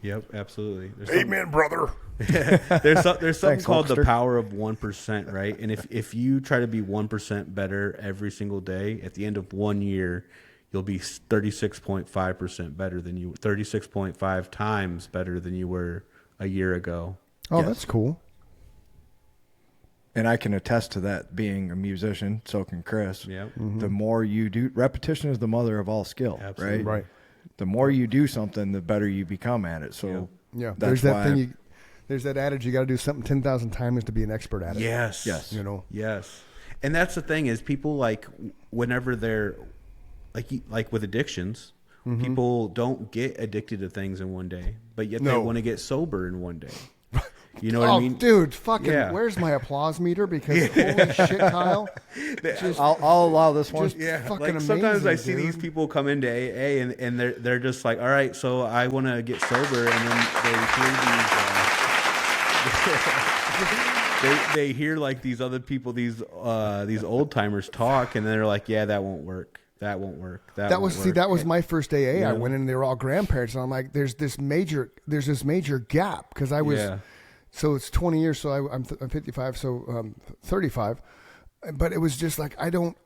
Yep, absolutely. Amen, brother. There's something Thanks, called the Hulkster. power of 1%, right? And if you try to be 1% better every single day, at the end of 1 year, you'll be 36.5% better than you 36.5 times better than you were a year ago. Oh, that's cool. And I can attest to that being a musician, so can Chris. Yep. The more you do, repetition is the mother of all skill, Absolutely. right? Right. The more you do something, the better you become at it. So Yeah. that's There's that why thing. There's that adage. You got to do something 10,000 times to be an expert at it. Yes. Yes. You know. Yes. And that's the thing is people like whenever they're like with addictions, people don't get addicted to things in one day, but yet they No. want to get sober in one day. You know what Oh, I mean? dude, fucking, Yeah. where's my applause meter? Because holy shit, Kyle. Just, I'll allow this one. just Yeah, fucking like sometimes amazing, I see dude. these people come into AA and they're just like, all right, so I want to get sober, and then they hear like these other people, these old timers talk, and they're like, yeah, that won't work. That won't work. That was my first AA. Yeah. I went in and they were all grandparents, and I'm like, there's this major gap because I was, Yeah. so it's 20 years. So I'm 55, so 35, but it was just like I don't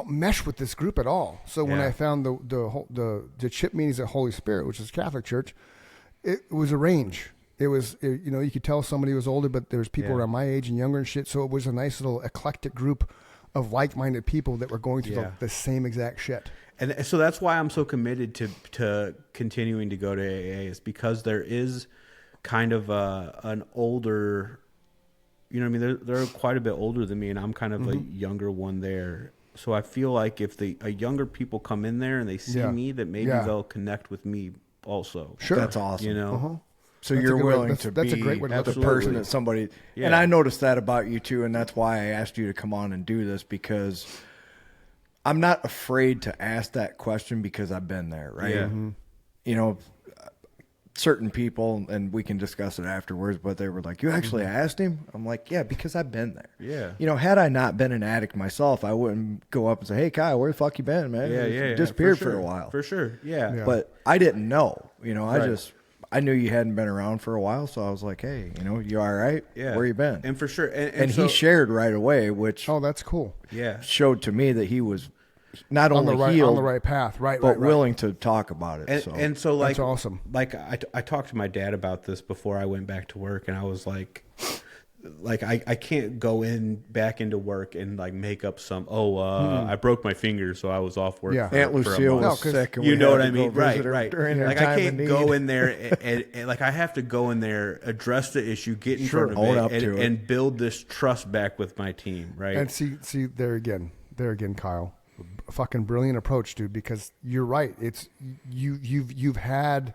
mesh with this group at all. So when Yeah. I found the chip meetings at Holy Spirit, which is Catholic Church, it was a range. It was you could tell somebody was older, but there was people Yeah. around my age and younger and shit. So it was a nice little eclectic group of like-minded people that were going through Yeah. the same exact shit. And so that's why I'm so committed to continuing to go to AA, is because there is kind of an older, you know what I mean? They're quite a bit older than me, and I'm kind of a younger one there. So I feel like if a younger people come in there and they see Yeah. me, that maybe Yeah. they'll connect with me also. Sure. That's awesome. You know? Uh-huh. So That's a you're good way- willing that's- to that's a be great way to look the at it. person that somebody, Yeah. and I noticed that about you too, and that's why I asked you to come on and do this, because I'm not afraid to ask that question because I've been there, right? Yeah. You know, certain people, and we can discuss it afterwards, but they were like, you actually asked him? I'm like, yeah, because I've been there. Yeah. You know, had I not been an addict myself, I wouldn't go up and say, hey, Kyle, where the fuck you been, man? Yeah. Disappeared for sure. a while. For sure. Yeah. But I didn't know. You know, Right. I knew you hadn't been around for a while, so I was like, hey, you all right? Yeah. Where you been? And for sure. And so, he shared right away, which Oh, that's cool. Yeah. showed to me that he was not On only the right, healed, on the right path. Right, but right, right. willing to talk about it. And so like That's awesome. Like I talked to my dad about this before I went back to work, and I was like I can't go back into work and like make up some I broke my finger, so I was off work. Yeah. for, Aunt for a Lucille month. No, was 'cause sick, and You we know had what to I go mean, visit right? her Right. during her Like time I of can't need. go in there and like I have to go in there, address the issue, get in front of own up it, to it. and build this trust back with my team. Right. And see there again, Kyle, a fucking brilliant approach, dude. Because you're right. It's you've had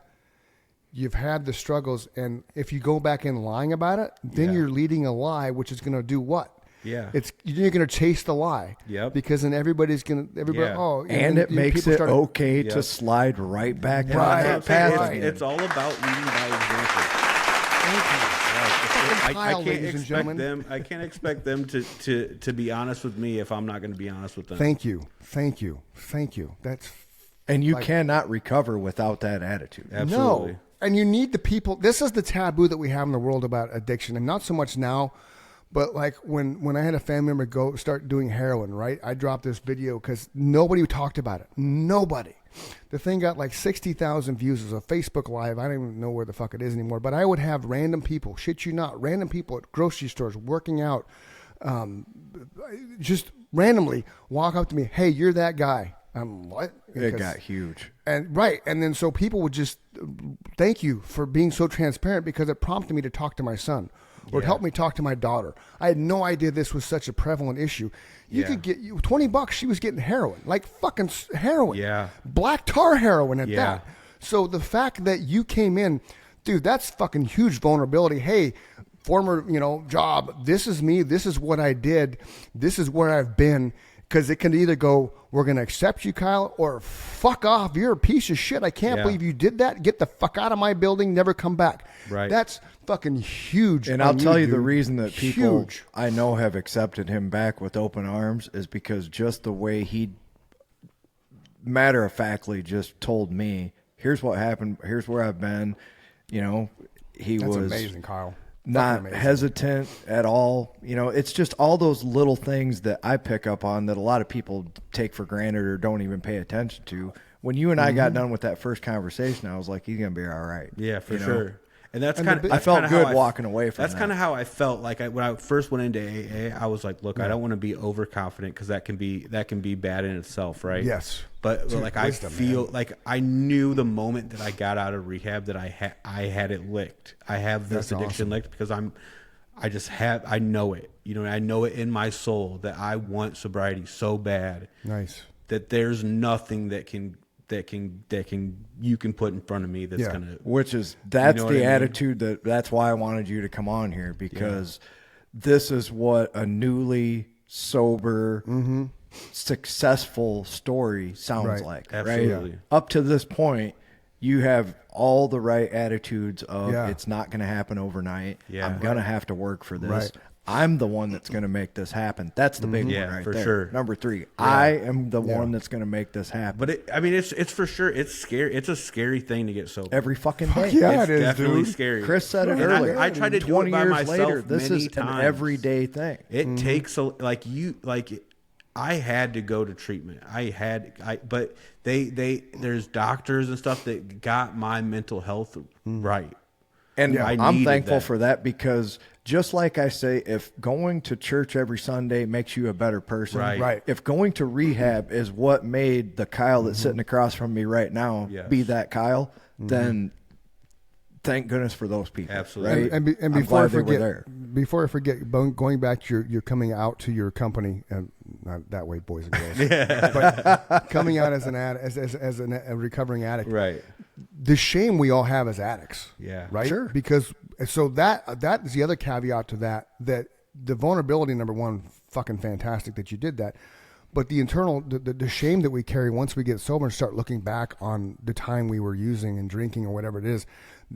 the struggles, and if you go back in lying about it, then Yeah. you're leading a lie, which is going to do what? Yeah. You're going to chase the lie. Yep. Because then everybody. Yeah. Oh, And it makes people it started- okay to Yep. slide right back down Right. that path It's, again. it's all about leading by example. I Kyle, can't ladies and expect gentlemen. them. I can't expect them to be honest with me if I'm not going to be honest with them. Thank you. That's And you cannot recover without that attitude. Absolutely. no. And you need the people. This is the taboo that we have in the world about addiction, and not so much now, but like when I had a family member go start doing heroin, right? I dropped this video because nobody talked about it. Nobody. The thing got like 60,000 views. It was a Facebook Live. I don't even know where the fuck it is anymore. But I would have random people, shit you not, random people at grocery stores working out, just randomly walk up to me. Hey, you're that guy. I'm what? It got huge. And right, and then so people would just thank you for being so transparent because it prompted me to talk to my son, or it helped me talk to my daughter. I had no idea this was such a prevalent issue. You could get $20. She was getting heroin, like fucking heroin. Yeah. Black tar heroin at Yeah. that. So the fact that you came in, dude, that's fucking huge vulnerability. Hey, former, job. This is me. This is what I did. This is where I've been. Because it can either go, we're going to accept you, Kyle, or fuck off. You're a piece of shit. I can't believe you did that. Get the fuck out of my building. Never come back. Right. That's fucking huge. And I'll tell you the dude. reason that people Huge. I know have accepted him back with open arms is because just the way he matter-of-factly just told me, here's what happened, here's where I've been. He That's was amazing, Kyle. not Fucking amazing. hesitant at all. It's just all those little things that I pick up on that a lot of people take for granted or don't even pay attention to. When you and I got done with that first conversation, I was like, he's going to be all right. Yeah, for You know? sure. And that's And kind the of bi- I felt good walking away from That's that. kind of how I felt like when I first went into AA. I was like, look, I don't want to be overconfident because that can be bad in itself, right? Yes. But Dude, like wisdom, I feel man. like I knew the moment that I got out of rehab that I had it licked. I have this That's addiction awesome. licked because I know it. I know it in my soul that I want sobriety so bad. Nice. That there's nothing that you can put in front of me that's Yeah. gonna. Which is that's know what the I mean? attitude that's why I wanted you to come on here, because this is what a newly sober, successful story sounds Right. like. Absolutely. Right? Up to this point, you have all the right attitudes of Yeah. it's not going to happen overnight. Yeah. I'm going to have to work for this. Right. I'm the one that's going to make this happen. That's the big Yeah, one right for there. sure. Number 3, I am the one that's going to make this happen. But it's for sure. It's scary. It's a scary thing to get sober. Every fucking day. yeah. It's it is, definitely dude. scary. Chris said it And earlier. I tried to do 20 it by years myself later, this many is times. an everyday thing. It takes I had to go to treatment. But there's doctors and stuff that got my mental health right. And I I'm needed thankful that. for that, because just like I say, if going to church every Sunday makes you a better person, Right. if going to rehab is what made the Kyle that's sitting across from me right now Yes. be that Kyle, then thank goodness for those people. Absolutely. Right? And I'm before I glad they were there. before I forget, going back to your coming out to your company, and not that way, boys and girls, but coming out as a recovering addict, Right. the shame we all have as addicts, Yeah. right? Sure. Because so that is the other caveat to that the vulnerability, number one, fucking fantastic that you did that. But the internal, the shame that we carry once we get sober and start looking back on the time we were using and drinking or whatever it is,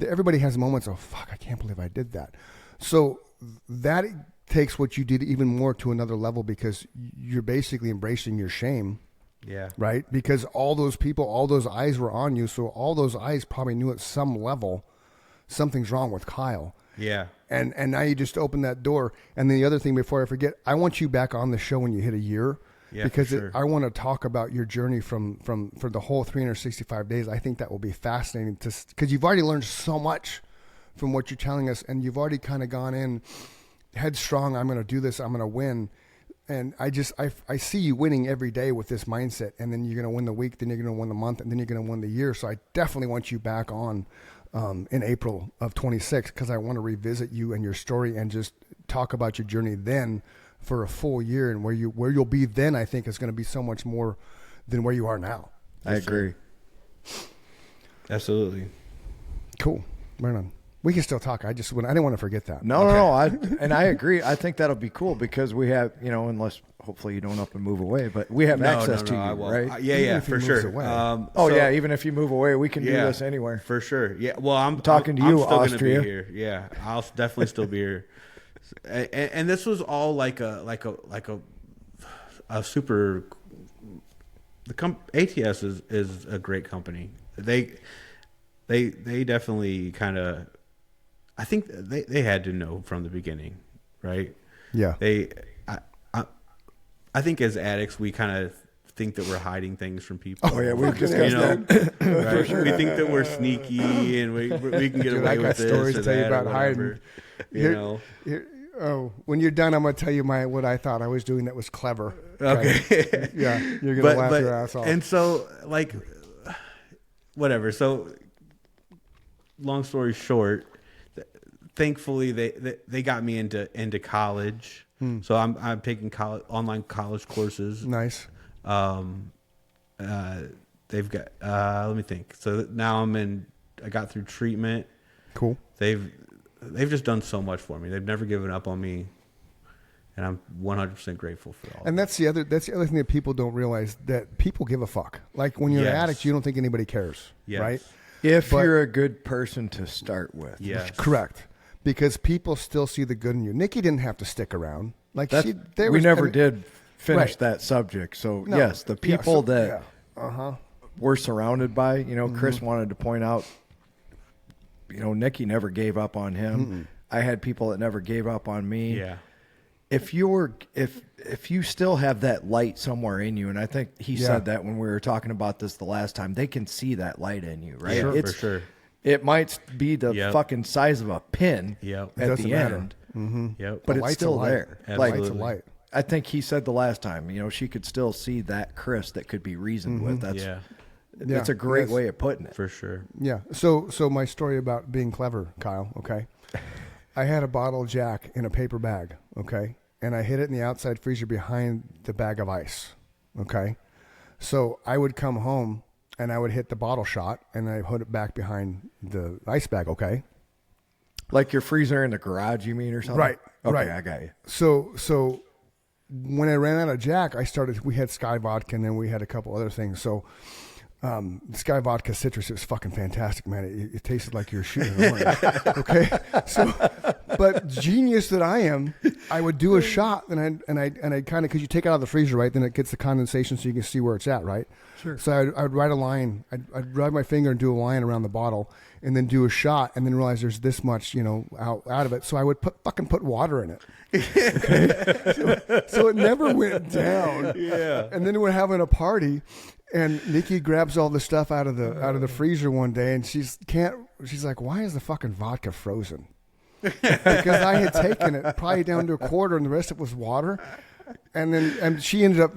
everybody has moments of, fuck, I can't believe I did that. So that takes what you did even more to another level, because you're basically embracing your shame, Yeah. right? Because all those people, all those eyes were on you. So all those eyes probably knew at some level something's wrong with Kyle. Yeah. And now you just open that door. And then the other thing, before I forget, I want you back on the show when you hit a year. Yeah, because for sure. I want to talk about your journey for the whole 365 days. I think that will be fascinating because you've already learned so much from what you're telling us, and you've already kind of gone in headstrong. I'm going to do this. I'm going to win. And I see you winning every day with this mindset, and then you're going to win the week, then you're going to win the month, and then you're going to win the year. So I definitely want you back on in April of 26, because I want to revisit you and your story and just talk about your journey then for a full year, and where you'll be then. I think is going to be so much more than where you are now. I agree. Absolutely. Cool. Right on. We can still talk. I didn't want to forget that. No, no. I agree. I think that'll be cool because we have, unless hopefully you don't up and move away, but we have access to you, I won't. right? Yeah, if he for moves sure. away. Yeah, even if you move away, we can do this anywhere. For sure. Yeah. Well, I'm talking to I'm you, still Austria. Gonna be here. Yeah, I'll definitely still be here. And this was all like a super. ATS is a great company. They definitely kind of. I think they had to know from the beginning, right? Yeah. I think as addicts we kind of think that we're hiding things from people. Oh yeah, we've discussed that. Right? Sure. We think that we're sneaky and we can get away with this. Stories or to tell you that about or hiding. whatever, When you're done, I'm going to tell you what I thought I was doing that was clever. Okay. Yeah, you're going to laugh your ass off. And so, whatever. So, long story short, thankfully they got me into college. So I'm taking online college courses. Nice. They've got let me think. So now I got through treatment. Cool. They've just done so much for me. They've never given up on me, and I'm 100% grateful for all. And that's the other thing that people don't realize, that people give a fuck. Like when you're an addict, you don't think anybody cares, right? If you're a good person to start with. Yes. Correct. Because people still see the good in you. Nikki didn't have to stick around. Like we never did finish that subject. So No. yes, the people Yeah. we're surrounded by, Chris wanted to point out, Nikki never gave up on him. Mm-mm. I had people that never gave up on me. Yeah. If you still have that light somewhere in you, and I think he said that when we were talking about this the last time, they can see that light in you, right? Yeah, for sure. It might be the fucking size of a pin at the end, Yep. but it's still there. Absolutely. Light's a light. I think he said the last time, she could still see that Chris that could be reasoned with. That's a great way of putting it. For sure. Yeah. So my story about being clever, Kyle, okay? I had a bottle of Jack in a paper bag, okay? And I hid it in the outside freezer behind the bag of ice, okay? So I would come home and I would hit the bottle shot and I put it back behind the ice bag, okay? Like your freezer in the garage, you mean, or something? Right. Okay, right. I got you. So when I ran out of Jack, we had Sky Vodka and then we had a couple other things. So Sky Vodka Citrus, it was fucking fantastic, man. It tasted like you were shooting an orange. Okay? So, but genius that I am, I would do a shot and I kind of, because you take it out of the freezer, right? Then it gets the condensation so you can see where it's at, right? Sure. So I would write a line. I'd rub my finger and do a line around the bottle and then do a shot and then realize there's this much, out of it. So I would put water in it. Okay? so it never went down. Yeah. And then we're having a party. And Nikki grabs all the stuff out of the freezer one day, and she's like, "Why is the fucking vodka frozen?" Because I had taken it probably down to a quarter, and the rest of it was water. And she ended up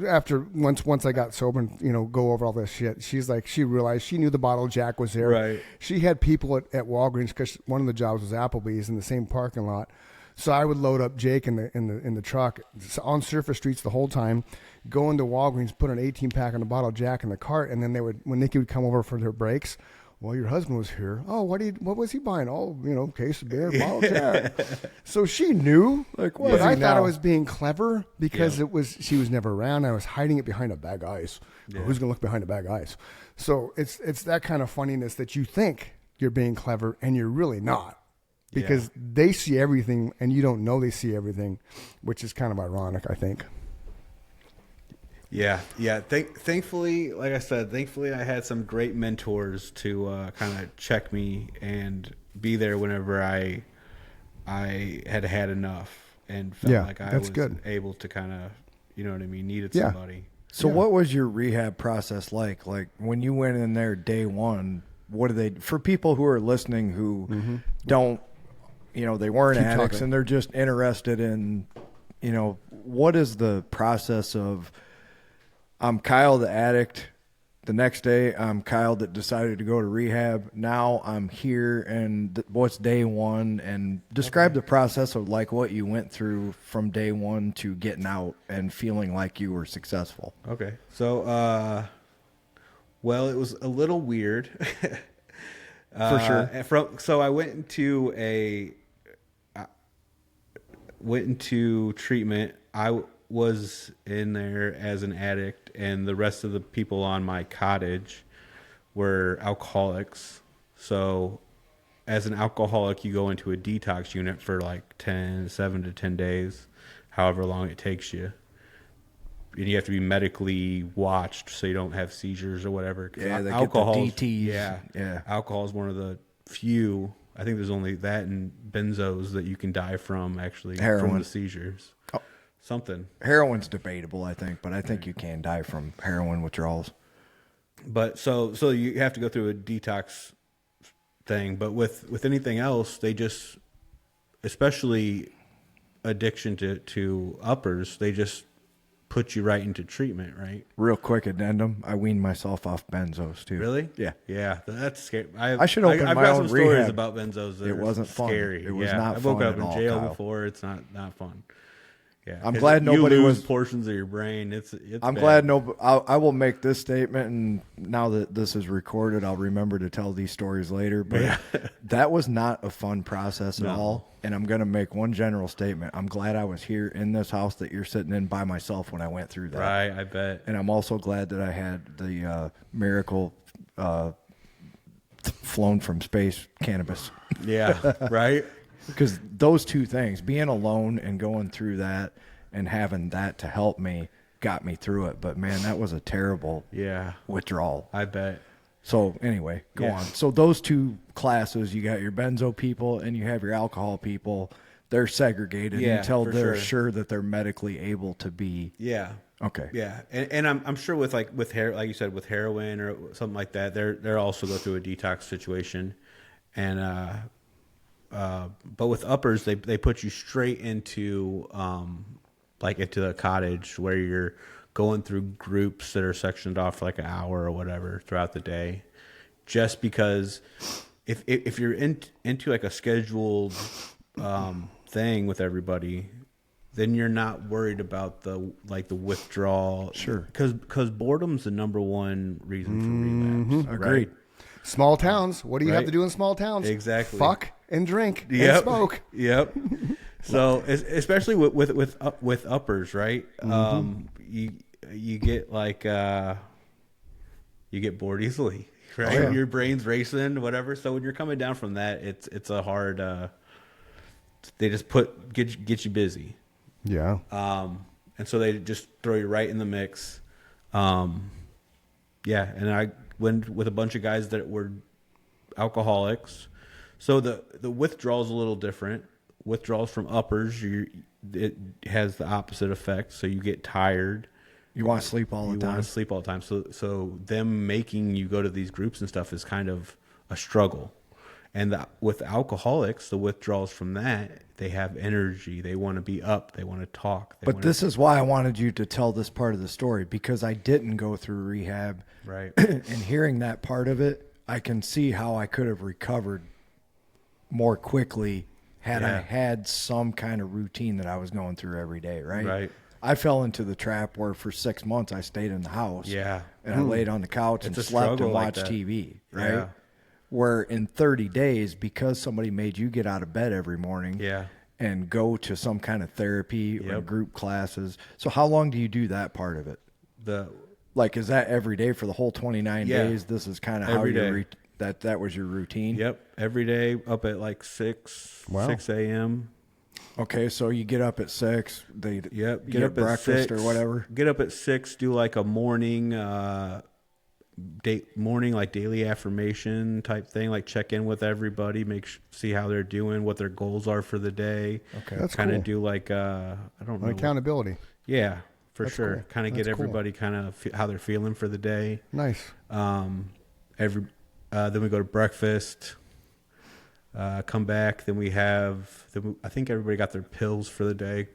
once I got sober and go over all this shit. She's like, she realized she knew the bottle of Jack was there. Right. She had people at Walgreens because one of the jobs was Applebee's in the same parking lot. So I would load up Jake in the truck on surface streets the whole time, go into Walgreens, put an 18-pack on the bottle of Jack in the cart, and then when Nikki would come over for their breaks, well, your husband was here. Oh, what was he buying? Oh, case of beer, bottle of Jack. So she knew, but I thought I was being clever because she was never around. I was hiding it behind a bag of ice. Yeah. Who's gonna look behind a bag of ice? So it's that kind of funniness that you think you're being clever and you're really not. Because they see everything and you don't know they see everything, which is kind of ironic, I think. Yeah. Thankfully, like I said, I had some great mentors to kind of check me and be there whenever I had enough and felt like I was able to kind of, needed somebody. So what was your rehab process like? Like when you went in there day one, what do they, for people who are listening who don't, they weren't addicts and they're just interested in, what is the process of, I'm Kyle the addict. The next day, I'm Kyle that decided to go to rehab. Now I'm here, and what's day one? And describe the process of like what you went through from day one to getting out and feeling like you were successful. Okay. So, well, it was a little weird. For sure. So I went into treatment. I was in there as an addict, and the rest of the people on my cottage were alcoholics. So as an alcoholic, you go into a detox unit for like 7 to 10 days, however long it takes you. And you have to be medically watched so you don't have seizures or whatever. Yeah, they alcohol, get the DTs. Yeah. Alcohol is one of the few. I think there's only that and benzos that you can die from, actually, Heroin. from the seizures. Oh. Something. Heroin's debatable, I think, but I think you can die from heroin withdrawals. But so you have to go through a detox thing. But with anything else, they just, especially addiction to uppers, they just put you right into treatment, right? Real quick addendum, I weaned myself off benzos too. Really? Yeah. Yeah, that's scary. I should open I've my got own some stories rehab. about benzos that It are wasn't fun. scary. It was yeah. not I woke fun up at in all, jail Kyle. before. It's not fun. Yeah, I'm 'cause glad nobody you lose was- portions of your brain. It's I'm bad. glad I will make this statement, and now that this is recorded, I'll remember to tell these stories later. But that was not a fun process at all. And I'm going to make one general statement. I'm glad I was here in this house that you're sitting in by myself when I went through that. Right, I bet. And I'm also glad that I had the miracle flown from space cannabis. Yeah, right? Because those two things, being alone and going through that and having that to help me, got me through it. But man, that was a terrible withdrawal. I bet. So anyway, go Yeah. on. So those two classes, you got your benzo people and you have your alcohol people. They're segregated until for they're sure. sure that they're medically able to be. Yeah. Okay. Yeah, and I'm sure with like you said, with heroin or something like that, they're also go through a detox situation, and but with uppers, they put you straight into like into the cottage where you're going through groups that are sectioned off for like an hour or whatever throughout the day, just because if you're into like a scheduled thing with everybody, then you're not worried about the withdrawal. Sure. Because boredom's the number one reason for relapse. Agreed. Right? Small towns. What do you have Right. to do in small towns? Exactly. Fuck and drink and Yep. smoke. Yep. So especially with uppers, right? You get like you get bored easily, right? Oh, yeah. Your brain's racing, whatever. So when you're coming down from that, it's a hard. They just get you busy. Yeah. And so they just throw you right in the mix. Yeah, and I went with a bunch of guys that were alcoholics. So the withdrawal is a little different. Withdrawals from uppers, it has the opposite effect. So you get tired. You want to sleep all the You time. want to sleep all the time. So them making you go to these groups and stuff is kind of a struggle. And with alcoholics, the withdrawals from that, they have energy. They want to be up. They want to talk. But this is why I wanted you to tell this part of the story, because I didn't go through rehab. Right. And hearing that part of it, I can see how I could have recovered more quickly had I had some kind of routine that I was going through every day, right? Right. I fell into the trap where for 6 months I stayed in the house. Yeah. And I laid on the couch It's and a slept and struggle like watched that. TV, right? Yeah. Where in 30 days, because somebody made you get out of bed every morning Yeah. and go to some kind of therapy or Yep. group classes. So how long do you do that part of it? Like, is that every day for the whole 29 Yeah. days? This is kind of how Every you day. that was your routine? Yep. Every day up at like 6 a.m. Okay, so you get up at 6. You Yep. get breakfast or whatever. Get up at 6. Do like a morning, like daily affirmation type thing. Like check in with everybody, see how they're doing, what their goals are for the day. Okay, That's kind of cool. do like I don't know. Accountability. Yeah, for That's sure. cool. Kind of get That's cool. everybody kind of how they're feeling for the day. Nice. Then we go to breakfast. Come back. Then I think everybody got their pills for the day.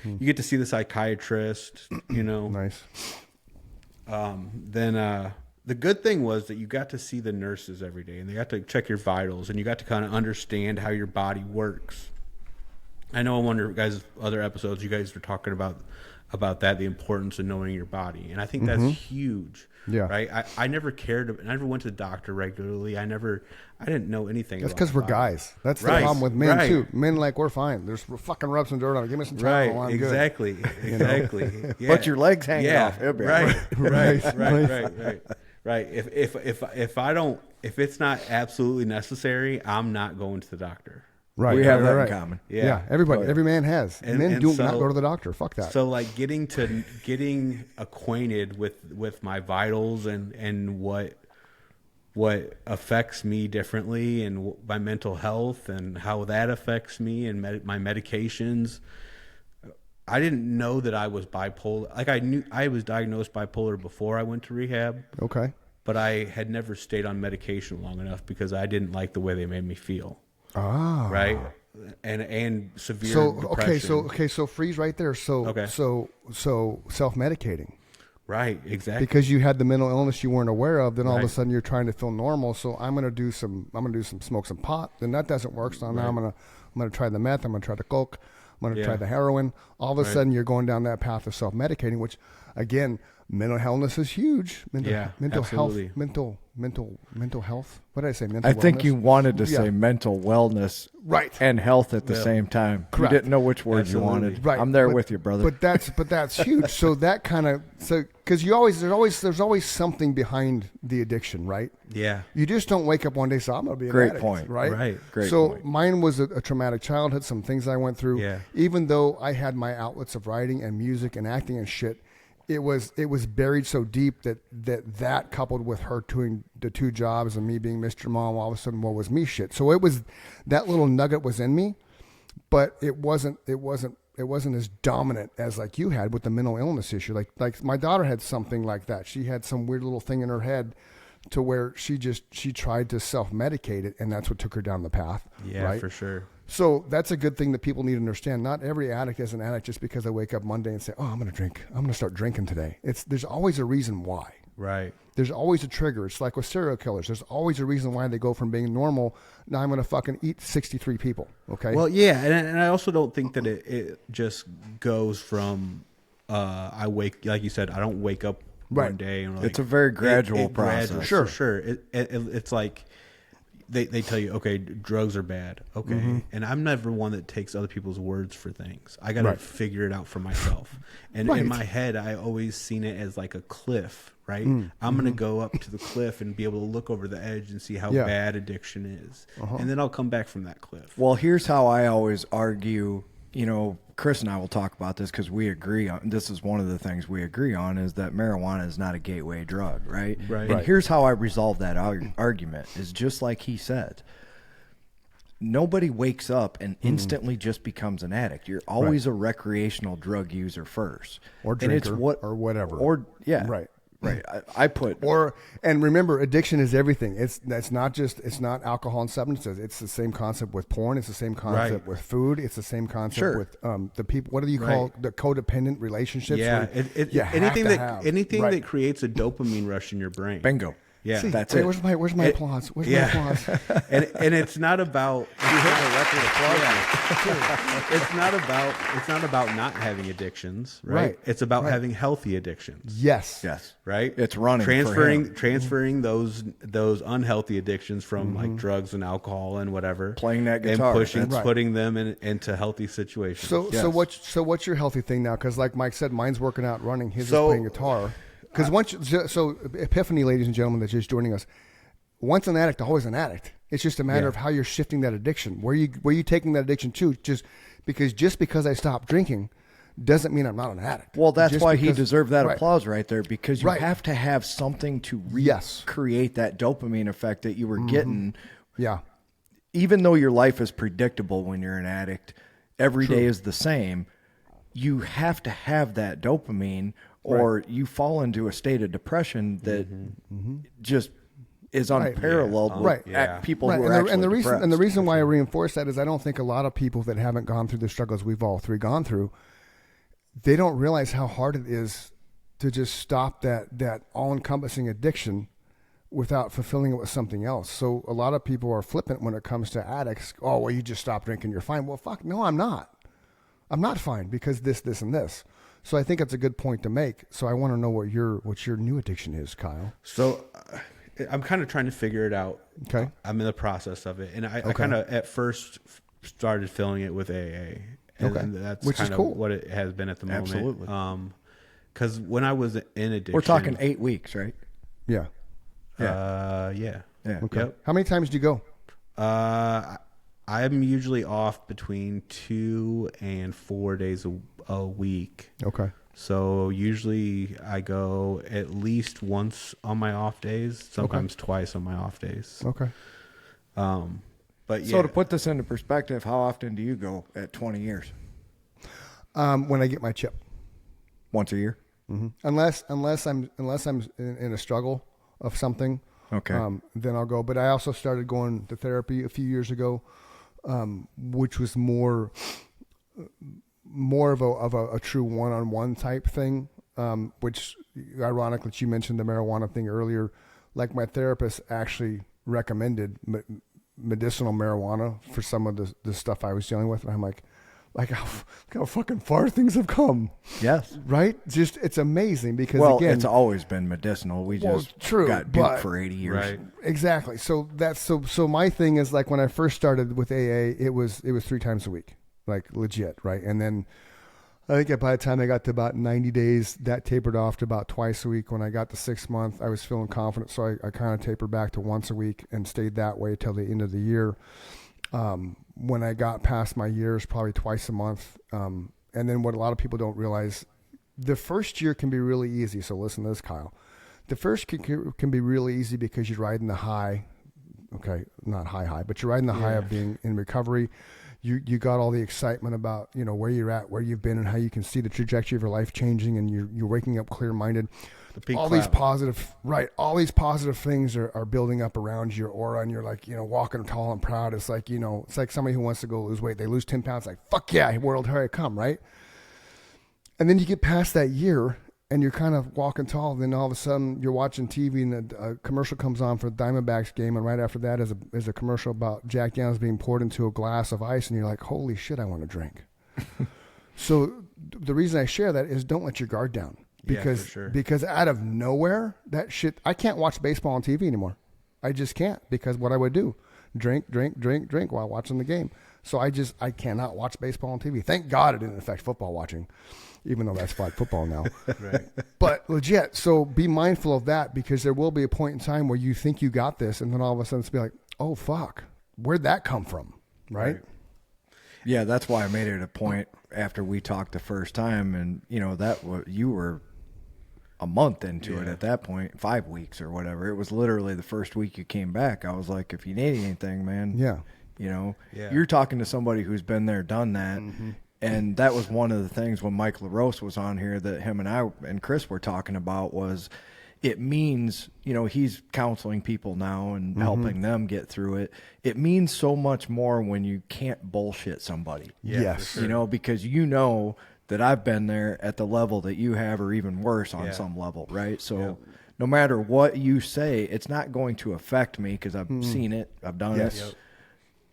You get to see the psychiatrist. Nice. Then the good thing was that you got to see the nurses every day, and they got to check your vitals, and you got to kind of understand how your body works. I know in one of your guys' other episodes, you guys were talking about about that, the importance of knowing your body. And I think that's huge. Yeah. Right. I never cared. I never went to the doctor regularly. I didn't know anything. That's about because my we're body. guys. That's the Right, problem with men right. too. Men like we're fine. There's fucking rub some dirt on it. Give me some Right. towel. I'm Exactly. You know? Exactly. Yeah. But your legs hanging off. It'll be all Right. right. Right. Right. If it's not absolutely necessary, I'm not going to the doctor. Right. We have that right. in common. Yeah. Everybody, every man has. And- Men and do so- not go to the doctor. Fuck that. So like getting acquainted with my vitals and what affects me differently and my mental health and how that affects me and my medications. I didn't know that I was bipolar. Like I knew I was diagnosed bipolar before I went to rehab, Okay. but I had never stayed on medication long enough because I didn't like the way they made me feel. Ah. Right. And severe So so freeze right there. So Okay. so self-medicating. Right, exactly. Because you had the mental illness you weren't aware of, then all of a Right. sudden you're trying to feel normal. So I'm gonna smoke some pot. Then that doesn't work. So now I'm gonna try the meth. I'm gonna try the coke. I'm gonna try the heroin. All of a sudden you're going down that path of self-medicating, which again, mental illness is huge. Mental absolutely. health, mental health. What did I say? I think wellness? you wanted to Yeah. say mental wellness Right. and health at the Yeah. same time. Correct. You didn't know which word Absolutely. you wanted. Right. I'm there But- with you, brother. But that's huge. So that kind of because there's always something behind the addiction, right? Yeah. You just don't wake up one day and say, I'm going to be an Great addict, point. right? Right. Great so point. mine was a traumatic childhood, some things I went through. Yeah. Even though I had my outlets of writing and music and acting and shit, it was buried so deep that coupled with her doing the two jobs and me being Mr. Mom, all of a sudden, what was me shit. So it was, that little nugget was in me, but it wasn't as dominant as like you had with the mental illness issue. Like my daughter had something like that. She had some weird little thing in her head to where she tried to self-medicate it, and that's what took her down the path. Yeah, right? for sure. So that's a good thing that people need to understand. Not every addict is an addict just because I wake up Monday and say, "Oh, I'm going to drink. I'm going to start drinking today." There's always a reason why. Right. There's always a trigger. It's like with serial killers. There's always a reason why they go from being normal. Now I'm going to fucking eat 63 people. Okay. Well, yeah, and I also don't think that it just goes from I wake, like you said, I don't wake up Right. one day and like, It's a very gradual process. Sure. For sure. It's like they tell you, okay, drugs are bad. Okay. Mm-hmm. And I'm never one that takes other people's words for things. I got to Right. figure it out for myself. And Right. in my head, I always seen it as like a cliff, right? Mm. I'm going to go up to the cliff and be able to look over the edge and see how Yeah. bad addiction is. And then I'll come back from that cliff. Well, here's how I always argue. You know, Chris and I will talk about this because we agree on this. Is one of the things we agree on is that marijuana is not a gateway drug, right? Right. And Right. here's how I resolve that argument: is just like he said. Nobody wakes up and instantly just becomes an addict. You're always a recreational drug user first, Or and it's drinker, or whatever. Or yeah, Right. right. I put And remember, addiction is everything. It's not alcohol and substances. It's the same concept with porn. It's the same concept Right. with food. It's the same concept Sure. with the people. What do you call the codependent relationships? Yeah, where it, you have anything to that have. anything Right. that creates a dopamine rush in your brain. bingo. Yeah, See, that's wait, it. Where's my applause? Where's my applause? and it's not about it's not about not having addictions, right? Right, It's about right. having healthy addictions. Yes. Yes. Right? It's running for him. transferring those unhealthy addictions from like drugs and alcohol and whatever. Playing that guitar. And Right. putting them into healthy situations. So what's your healthy thing now? Because like Mike said, mine's working out, running. His So- is playing guitar. Because so epiphany, ladies and gentlemen, that's just joining us. Once an addict, always an addict. It's just a matter of how you're shifting that addiction. Where you taking that addiction to? Just because I stopped drinking doesn't mean I'm not an addict. Well, that's Just why he because- deserved that right. applause right there, because you Right. have to have something to Yes. create that dopamine effect that you were getting. Yeah. Even though your life is predictable when you're an addict, every day is the same. You have to have that dopamine, or you fall into a state of depression that just is unparalleled Right. with Yeah. people Right. who are And the, actually and the reason and the depressed. reason why I reinforce that is I don't think a lot of people that haven't gone through the struggles we've all three gone through, they don't realize how hard it is to just stop that all-encompassing addiction without fulfilling it with something else. So a lot of people are flippant when it comes to addicts. Oh, well, you just stop drinking, you're fine. Well, fuck, no, I'm not. I'm not fine because this, and this. So I think that's a good point to make. So I want to know what your new addiction is, Kyle. So I'm kind of trying to figure it out. Okay. I'm in the process of it. And I kind of at first started filling it with AA. And that's Which kind is of cool. what it has been at the moment. Absolutely. Because when I was in addiction. We're talking 8 weeks, right? Yeah. Yeah. Yeah. Okay. Yep. How many times do you go? I'm usually off between 2 and 4 days a week. Okay. So usually I go at least once on my off days, sometimes twice on my off days. Okay. But yeah. So to put this into perspective, how often do you go at 20 years? When I get my chip. Once a year? Mm-hmm. Unless I'm in a struggle of something. Okay. Then I'll go. But I also started going to therapy a few years ago, which was more of a true one-on-one type thing. Which, ironic that you mentioned the marijuana thing earlier. Like my therapist actually recommended medicinal marijuana for some of the stuff I was dealing with, and I'm like how fucking far things have come. Yes. Right? Just, it's amazing because, again, it's always been medicinal. We just got duped for 80 years. Right. Exactly. So that's so my thing is, like, when I first started with AA, it was 3 times a week, like legit, right? And then I think by the time I got to about 90 days, that tapered off to about twice a week. When I got to 6 months, I was feeling confident, so I kind of tapered back to once a week and stayed that way till the end of the year. When I got past my years, probably twice a month. And then what a lot of people don't realize, the first year can be really easy. So listen to this, Kyle. The first can be really easy because you're riding the high. Okay, not high, but you're riding the high of being in recovery. You got all the excitement about, where you're at, where you've been, and how you can see the trajectory of your life changing, and you're waking up clear-minded. All these positive things are building up around your aura, and you're like, walking tall and proud. It's like, it's like somebody who wants to go lose weight. They lose 10 pounds, like, fuck yeah, world, here I come, right? And then you get past that year, and you're kind of walking tall. And then all of a sudden, you're watching TV, and a commercial comes on for the Diamondbacks game, and right after that is a commercial about Jack Daniels being poured into a glass of ice, and you're like, holy shit, I want to drink. So the reason I share that is, don't let your guard down. Because out of nowhere, that shit, I can't watch baseball on TV anymore. I just can't, because what I would do, drink while watching the game. So I cannot watch baseball on TV. Thank God it didn't affect football watching, even though that's flag football now. Right. But legit, so be mindful of that, because there will be a point in time where you think you got this, and then all of a sudden it's be like, oh fuck, where'd that come from? Right? Yeah, that's why I made it a point after we talked the first time, and you were a month into it at that point, 5 weeks or whatever. It was literally the first week you came back. I was like, if you need anything, man, you're talking to somebody who's been there, done that. Mm-hmm. And that was one of the things when Mike LaRose was on here that him and I and Chris were talking about, was it means, he's counseling people now and helping them get through it. It means so much more when you can't bullshit somebody. Yes. Sure. Because that I've been there at the level that you have, or even worse on some level, right? So no matter what you say, it's not going to affect me, because I've seen it, I've done it. Yep.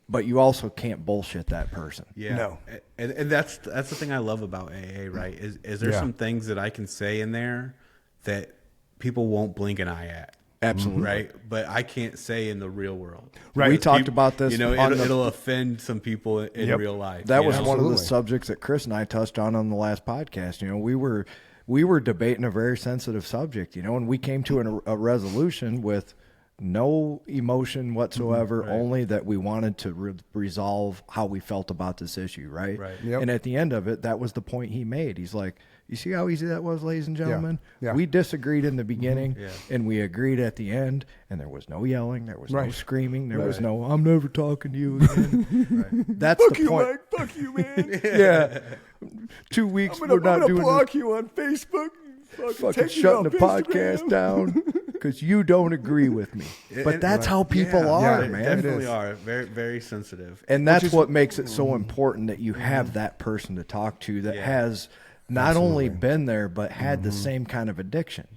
But you also can't bullshit that person. Yeah. No. And that's the thing I love about AA, right? Is there some things that I can say in there that people won't blink an eye at? Absolutely. Right? But I can't say in the real world. Right. We talked about this. It'll offend some people in real life. That was one of the subjects that Chris and I touched on the last podcast. We were debating a very sensitive subject, and we came to a resolution with no emotion whatsoever, only that we wanted to resolve how we felt about this issue, right? Right. Yep. And at the end of it, that was the point he made. He's like, you see how easy that was, ladies and gentlemen? Yeah. We disagreed in the beginning, and we agreed at the end, and there was no yelling, there was no screaming, there was no, I'm never talking to you again. That's Fuck the you, point. Mike. Fuck you, man. Yeah. 2 weeks, we're not doing this. I'm block you on Facebook. Fucking shutting the podcast down because you don't agree with me. But that's how people are, man. Definitely are. Very, very sensitive. And that's what makes it so important that you have that person to talk to that has not only been there, but had the same kind of addiction.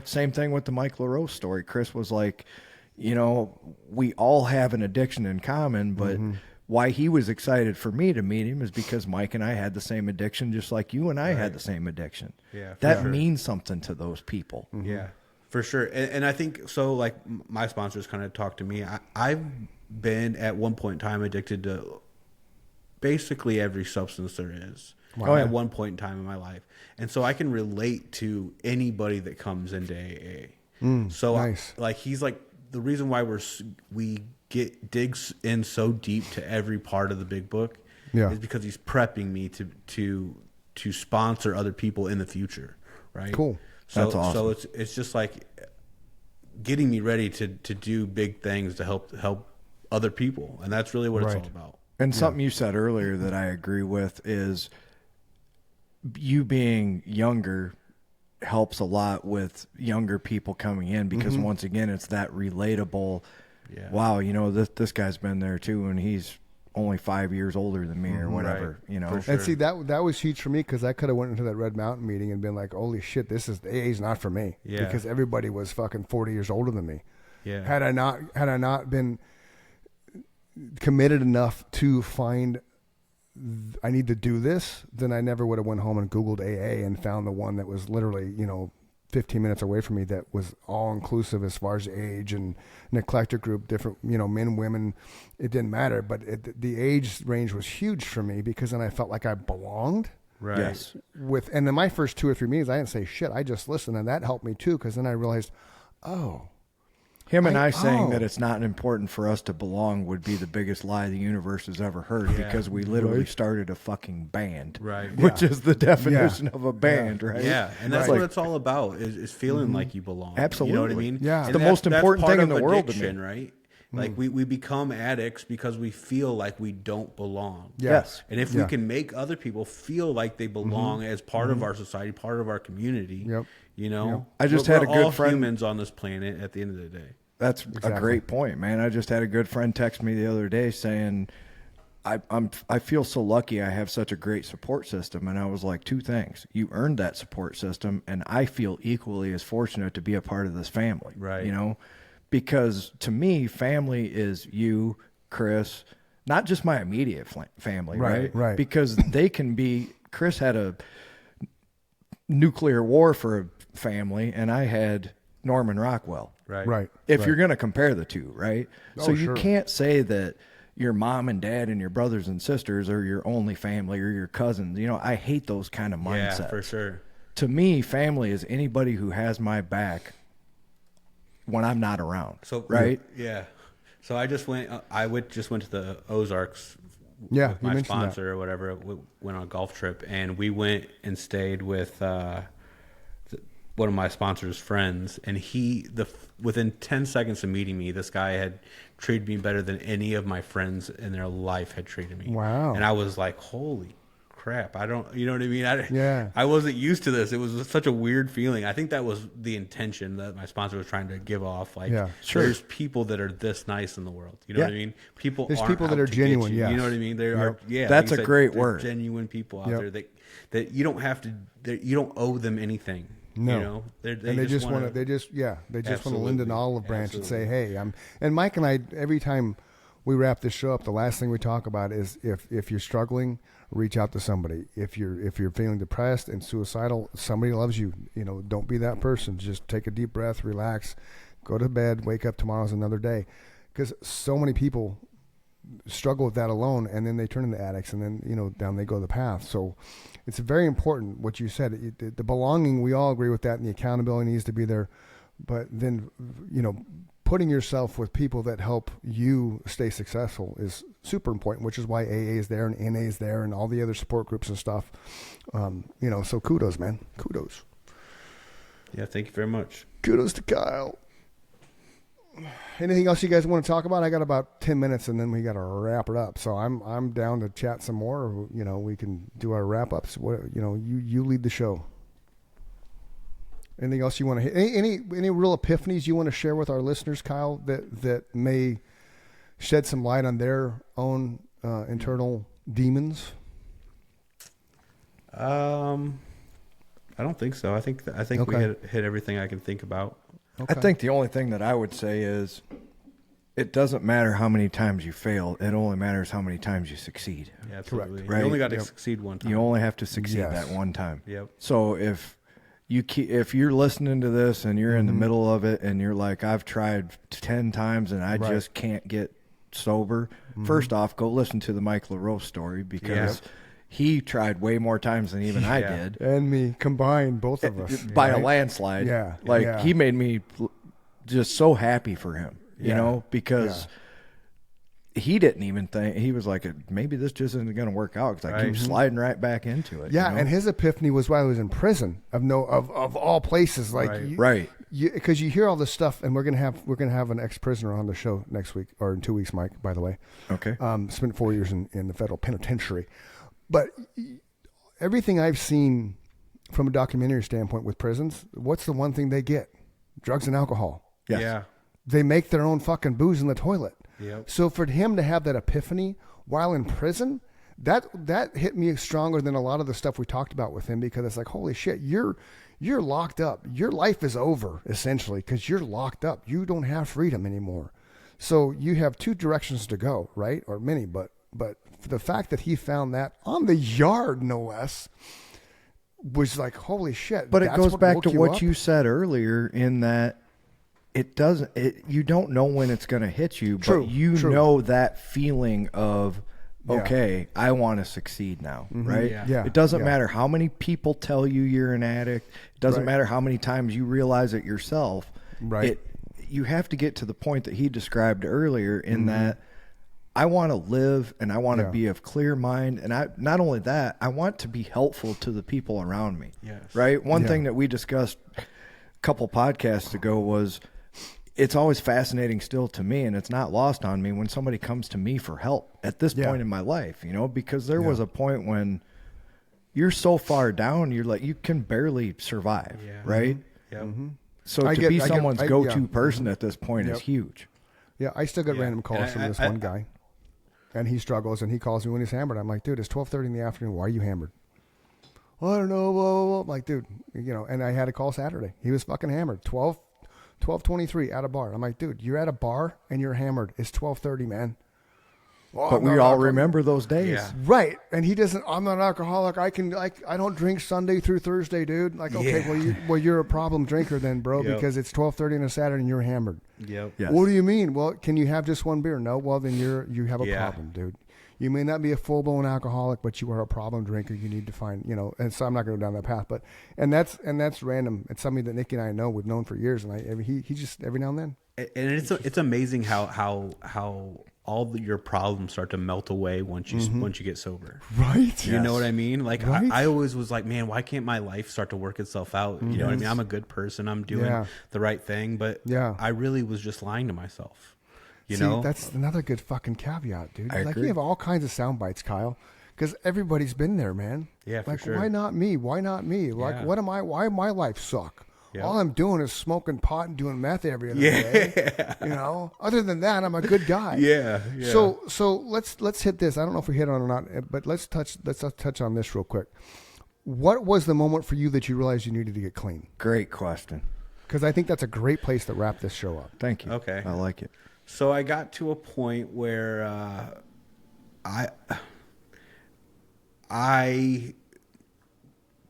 Same thing with the Mike LaRose story. Chris was like, we all have an addiction in common, but why he was excited for me to meet him is because Mike and I had the same addiction, just like you and I had the same addiction. Yeah, for that sure. means something to those people. Yeah, for sure. And I think so. Like my sponsors kind of talked to me. I've been at one point in time addicted to basically every substance there is. Wow. At one point in time in my life, and so I can relate to anybody that comes into AA. So nice. like he's like the reason why we digs in so deep to every part of the big book is because he's prepping me to sponsor other people in the future, right? Cool. So, That's awesome. So it's just like getting me ready to do big things to help other people, and that's really what it's all about. And something you said earlier that I agree with is you being younger helps a lot with younger people coming in because once again, it's that relatable. Yeah. Wow, you know, this guy's been there too, and he's only 5 years older than me or whatever, Right. you know. For sure. And see, that was huge for me because I could have went into that Red Mountain meeting and been like, holy shit, this is AA's not for me. Yeah. Because everybody was fucking 40 years older than me. Yeah. Had I not been committed enough to find I need to do this, then I never would have went home and Googled AA and found the one that was literally, 15 minutes away from me that was all inclusive as far as age and an eclectic group, different, men, women, it didn't matter. But the age range was huge for me because then I felt like I belonged. Right. Yes. And then my first 2 or 3 meetings, I didn't say shit. I just listened, and that helped me too because then I realized, Him and I saying that it's not important for us to belong would be the biggest lie the universe has ever heard because we literally started a fucking band. Right. Which is the definition of a band, right? Yeah, and that's what it's all about is feeling like you belong. Absolutely. You know what I mean? Yeah. And It's the most important part thing in of the world to addiction, me. right? Like we become addicts because we feel like we don't belong. Yes. And if we can make other people feel like they belong as part of our society, part of our community, I just we're had a good all friend- humans on this planet at the end of the day. That's a great point, man. I just had a good friend text me the other day saying, I feel so lucky I have such a great support system. And I was like, 2 things. You earned that support system, and I feel equally as fortunate to be a part of this family. Right. Because to me, family is you, Chris, not just my immediate family, right? Right. Because they can be, Chris had a nuclear war for a family, and I had Norman Rockwell. Right. If you're going to compare the two, right? So you sure. can't say that your mom and dad and your brothers and sisters are your only family or your cousins. I hate those kind of mindsets. Yeah, for sure. To me, family is anybody who has my back when I'm not around. So right? Yeah. So I just went. Just went to the Ozarks. Yeah, with you my mentioned that. sponsor or whatever. We went on a golf trip, and we went and stayed with one of my sponsor's friends. And within 10 seconds of meeting me, this guy had treated me better than any of my friends in their life had treated me. Wow. And I was like, holy crap. You know what I mean? Yeah. I wasn't used to this. It was such a weird feeling. I think that was the intention that my sponsor was trying to give off. Like, there's people that are this nice in the world. You know what I mean? There's aren't people that out are to get genuine, you. yes. You know what I mean? They are. Yeah. That's like a you said, great they're word. Genuine people out there that you don't have to. You don't owe them anything. No. You know? They just want to. They just want to lend an olive branch and say, "Hey, I'm." And Mike and I, every time we wrap this show up, the last thing we talk about is if you're struggling, reach out to somebody. If you're feeling depressed and suicidal, somebody loves you. Don't be that person. Just take a deep breath, relax, go to bed, wake up. Tomorrow's another day. Because so many people struggle with that alone, and then they turn into addicts, and then down they go the path. So it's very important what you said. The belonging, we all agree with that, and the accountability needs to be there. But then putting yourself with people that help you stay successful is super important, which is why AA is there and NA is there and all the other support groups and stuff. So kudos, man. Kudos. Yeah, thank you very much. Kudos to Kyle. Anything else you guys want to talk about? I got about 10 minutes and then we got to wrap it up. So I'm down to chat some more. Or, we can do our wrap ups. You lead the show. Anything else you want to hit? Any real epiphanies you want to share with our listeners, Kyle, that may shed some light on their own internal demons? I don't think so. I think we hit everything I can think about. I think the only thing that I would say is it doesn't matter how many times you fail. It only matters how many times you succeed. Yeah, absolutely. Right. You only got to Yep. succeed one time. You only have to succeed Yes. that one time. Yep. So if you're listening to this and you're in the middle of it and you're like, I've tried 10 times and I Right. just can't get sober, first off, go listen to the Mike LaRose story because he tried way more times than even I Yeah. did. And me combined, both of us. By a right? landslide. Yeah, Like yeah. he made me just so happy for him, you Yeah. know, because he didn't even think, he was like, maybe this just isn't going to work out because I keep sliding right back into it. Yeah, you know? and his epiphany was while he was in prison of all places, like Right. Right. because you hear all this stuff, and we're gonna have an ex-prisoner on the show next week or in 2 weeks, Mike. By the way, Okay. spent 4 years in the federal penitentiary, but everything I've seen from a documentary standpoint with prisons, what's the one thing they get? Drugs and alcohol. Yes. Yeah. They make their own fucking booze in the toilet. Yep. So for him to have that epiphany while in prison, that hit me stronger than a lot of the stuff we talked about with him, because it's like, holy shit, you're locked up. Your life is over essentially because you're locked up. You don't have freedom anymore. So you have two directions to go, right? Or many, but the fact that he found that on the yard, no less, was like, holy shit. But it that's goes back woke to what up? you said earlier in that you don't know when it's going to hit you, True, but you true. know that feeling of, Yeah. okay, I want to succeed now, right? Yeah. Yeah, It doesn't yeah. matter how many people tell you you're an addict. It doesn't Right. matter how many times you realize it yourself. Right. You have to get to the point that he described earlier Mm-hmm. in that I want to live and I want to Yeah. be of clear mind. And not only that, I want to be helpful to the people around me. Yes. Right. One Yeah. thing that we discussed a couple podcasts ago was it's always fascinating still to me, and it's not lost on me when somebody comes to me for help at this Yeah. point in my life, you know, because there was Yeah. a point when you're so far down, you're like, you can barely survive. Yeah. Right. Yep. So I to get- be I get- someone's I- go-to yeah. person at this point Yep. is huge. Yeah, I still get Yeah. random calls And from this I- one guy, and he struggles, and he calls me when he's hammered. I'm like, dude, it's 12:30 in the afternoon. Why are you hammered? Well, I don't know. Blah, blah, blah. I'm like, dude, you know. And I had a call Saturday. He was fucking hammered. 12:23 at a bar. I'm like, dude, you're at a bar and you're hammered. It's 12:30, man. Well, But I'm we not all alcohol- remember those days. Yeah. Right, and he doesn't. I'm not an alcoholic. I don't drink Sunday through Thursday, dude. Like, okay, Yeah. you're a problem drinker then, bro, Yep. because it's 12:30 on a Saturday and you're hammered. Yep. Yes. What do you mean? Well, can you have just one beer? No. Well, then you have a Yeah. problem, dude. You may not be a full blown alcoholic, but you are a problem drinker. You need to find, And so I'm not going to go down that path, but that's random. It's something that Nikki and I know we've known for years, and he just every now and then. And it's amazing how all your problems start to melt away once you get sober. Right. You know what I mean? Like Right. I always was like, man, why can't my life start to work itself out? You know what I mean? I'm a good person. I'm doing Yeah. the right thing, but Yeah. I really was just lying to myself. You See, know? that's another good fucking caveat, dude. I Like agree. you have all kinds of sound bites, Kyle, because everybody's been there, man. Yeah, for like sure. why not me? Why not me? Like Yeah. what am I? Why my life suck? Yeah. All I'm doing is smoking pot and doing meth every other Yeah. day. Other than that, I'm a good guy. yeah. So let's hit this. I don't know if we hit on it or not, but let's touch on this real quick. What was the moment for you that you realized you needed to get clean? Great question. Because I think that's a great place to wrap this show up. Thank you. Okay. I like it. So I got to a point where I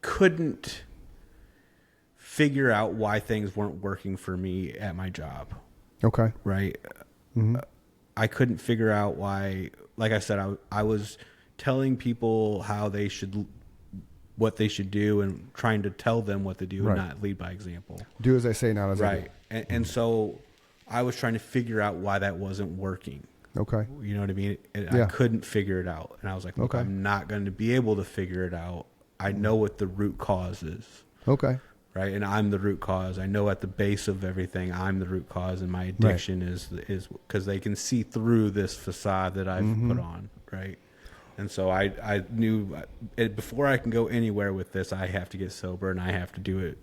couldn't figure out why things weren't working for me at my job. Okay. Right. I couldn't figure out why. Like I said, I was telling people what they should do and trying to tell them what to do Right. and not lead by example. Do as I say, not as I Right. And so I was trying to figure out why that wasn't working. do. Okay. You know what I mean? And Yeah. I couldn't figure it out. And I was like, look, Okay. I'm not going to be able to figure it out. I know what the root cause is. Okay. Right. And I'm the root cause. I know at the base of everything, I'm the root cause. And my addiction is because they can see through this facade that I've put on. Right. And so I knew before I can go anywhere with this, I have to get sober and I have to do it,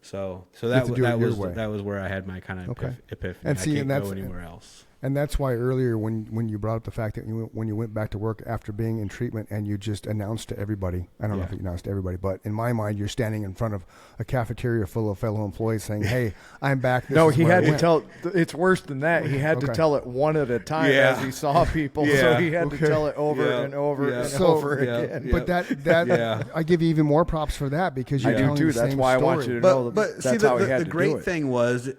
So have to do it your way. that was where I had my kind of Okay. epiphany. And see, I and can't go that's- anywhere else. And that's why earlier when you brought up the fact that when you went back to work after being in treatment and you just announced to everybody, I don't know if you announced to everybody, but in my mind, you're standing in front of a cafeteria full of fellow employees saying, hey, I'm back. No, he had to tell, it's worse than that. He had to tell it one at a time as he saw people. So he had to tell it over and over and over again. But that I give you even more props for that because you're telling too. the That's same why story. I want you to know But that's see, how he had to the great do it. thing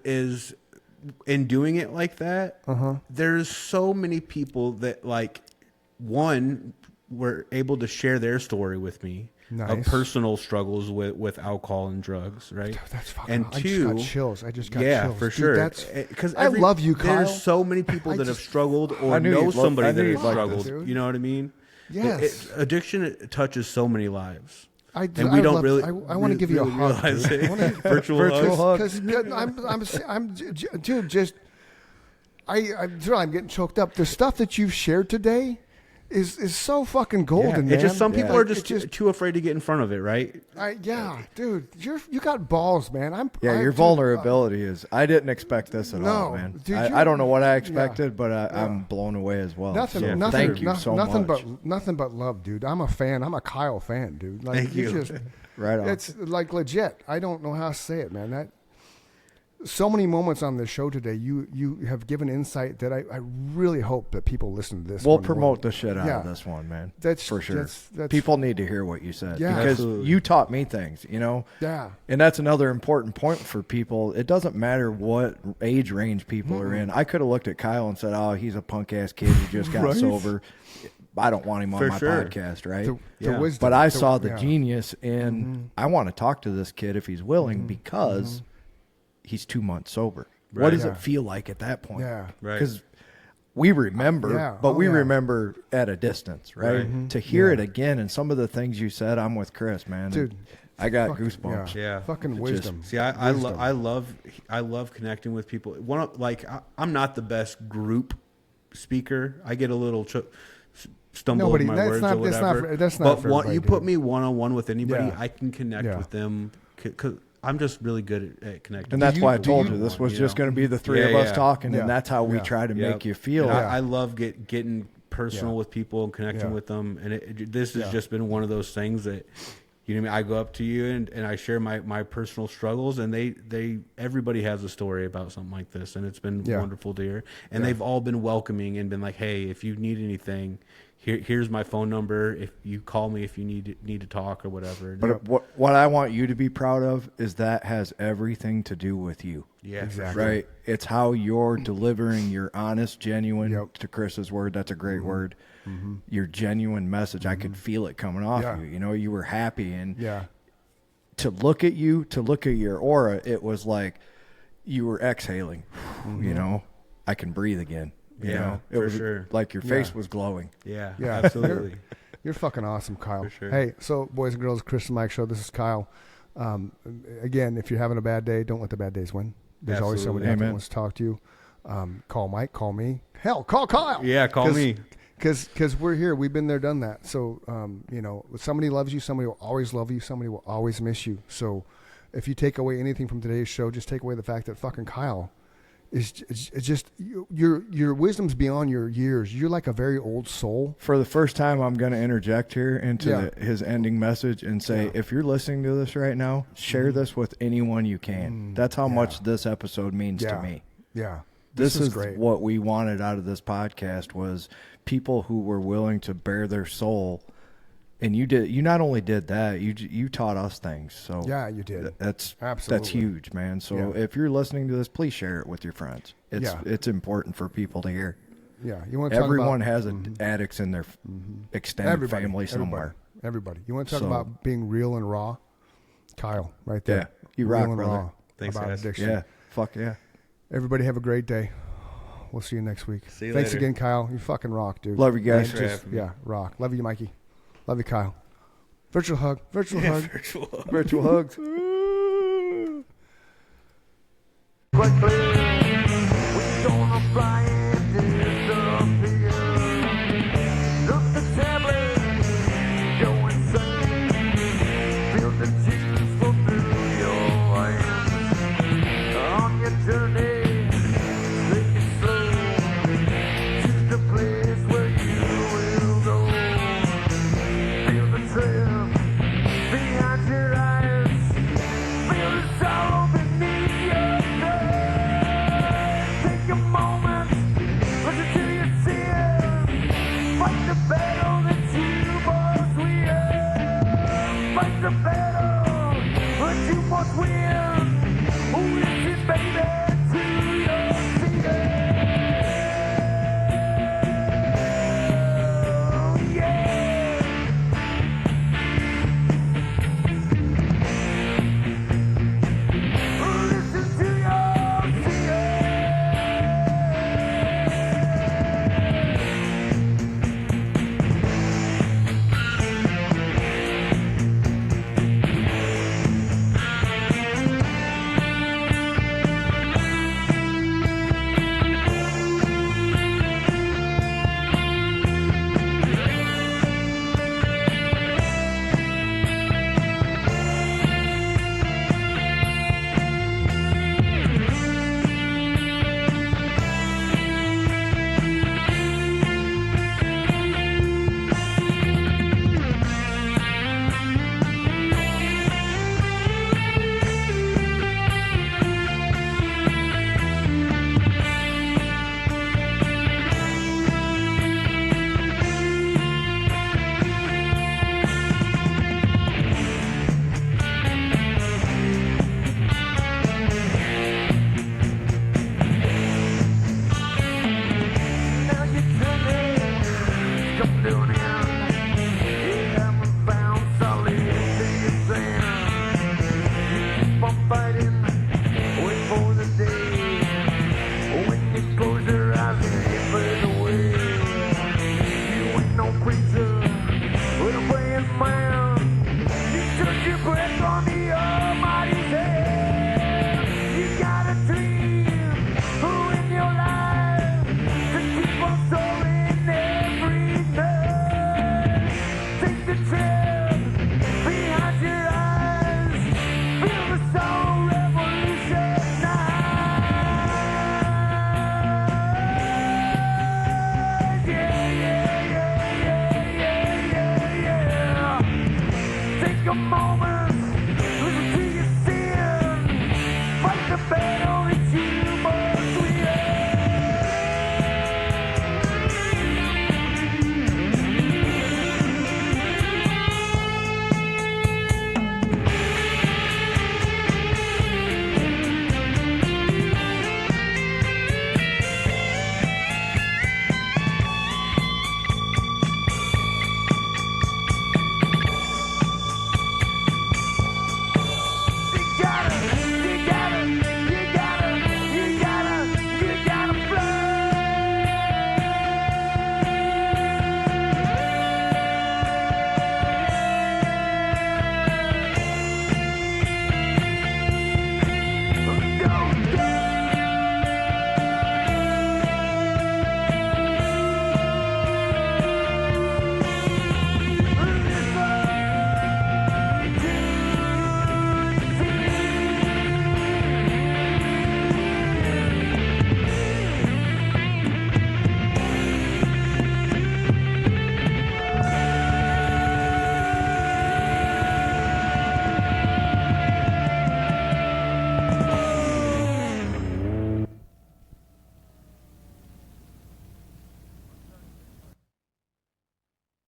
is in doing it like that, there's so many people that like were able to share their story with me of personal struggles with alcohol and drugs, right? Dude, that's fucking. And I two, just got chills. I just got chills. for Dude, sure. Because I love you, Kyle. There's so many people that have struggled or know somebody that has struggled. You know what I mean? Yes. Addiction touches so many lives. I want to give you a hug. Virtual hug. Because I'm dude. Just I'm getting choked up. The stuff that you've shared today is so fucking golden, man. It's just some people are just too afraid to get in front of it, right? Dude, you got balls, man. Your vulnerability is. I didn't expect this at all, man. Dude, I don't know what I expected, but I'm blown away as well. Thank you so much. Nothing but love, dude. I'm a fan. I'm a Kyle fan, dude. Like, Thank you. Just, right on. It's like legit. I don't know how to say it, man. So many moments on the show today, you have given insight that I really hope that people listen to this. We'll promote the shit out of this one, man. That's for sure. That's, people need to hear what you said because absolutely. you taught me things, you know? Yeah. And that's another important point for people. It doesn't matter what age range people are in. I could have looked at Kyle and said, oh, he's a punk ass kid who just got sober. I don't want him on my podcast, right? The wisdom, but I saw the genius in, I want to talk to this kid if he's willing because he's 2 months sober. What does it feel like at that point? Yeah. Right. Because we remember, but we remember at a distance, right? To hear it again and some of the things you said, I'm with Chris, man. Dude. I got goosebumps. Yeah. Fucking wisdom. See, I love connecting with people. I'm not the best group speaker. I get a little stumble in my words or whatever. That's not but you put me one-on-one with anybody, I can connect with them because I'm just really good at connecting. And that's why I told you this was just going to be the three of us talking, and that's how we try to make you feel. I love getting personal with people and connecting with them, and this has just been one of those things that, you know what I mean? I go up to you and I share my personal struggles, and everybody has a story about something like this, and it's been wonderful to hear. And they've all been welcoming and been like, hey, if you need anything, here's my phone number. If you call me if you need to talk or whatever. But what I want you to be proud of is that has everything to do with you. Yeah, exactly. Right? It's how you're delivering your honest, genuine, to Chris's word, that's a great word, your genuine message. I could feel it coming off you. You know, you were happy. And to look at you, to look at your aura, it was like you were exhaling. You know, I can breathe again. You know, it was like your face was glowing. Yeah, absolutely. You're fucking awesome, Kyle. For sure. Hey, so boys and girls, Chris and Mike Show. This is Kyle. Again, if you're having a bad day, don't let the bad days win. There's always somebody out there that wants to talk to you. Call Mike, call me. Hell, call Kyle. Yeah, call me. Because we're here. We've been there, done that. So, you know, somebody loves you. Somebody will always love you. Somebody will always miss you. So if you take away anything from today's show, just take away the fact that fucking Kyle is just your wisdom's beyond your years. You're like a very old soul. For the first time, I'm going to interject here into his ending message and say, if you're listening to this right now, share this with anyone you can. That's how much this episode means to me. Yeah. This is great. What we wanted out of this podcast was people who were willing to bare their soul. And you not only did that, you taught us things. So yeah, you did. That's absolutely, that's huge, man. So if you're listening to this, please share it with your friends. It's important for people to hear. Yeah, you want to everyone has addicts in their extended family somewhere. Everybody. You want to talk about being real and raw? Kyle, right there. Yeah, you real rock, and brother. raw Thanks, about guys. addiction. Yeah, fuck yeah. Everybody have a great day. We'll see you next week. See you Thanks later. again, Kyle. You fucking rock, dude. Love you guys. Rock. Love you, Mikey. Love you, Kyle. Virtual hug. Virtual hug. Virtual hugs. Quickly, we're gonna fly and disappear. Look the tablet, go insane. Feel the tears flow through your hands. On your journey, take it slow. much wind. Who is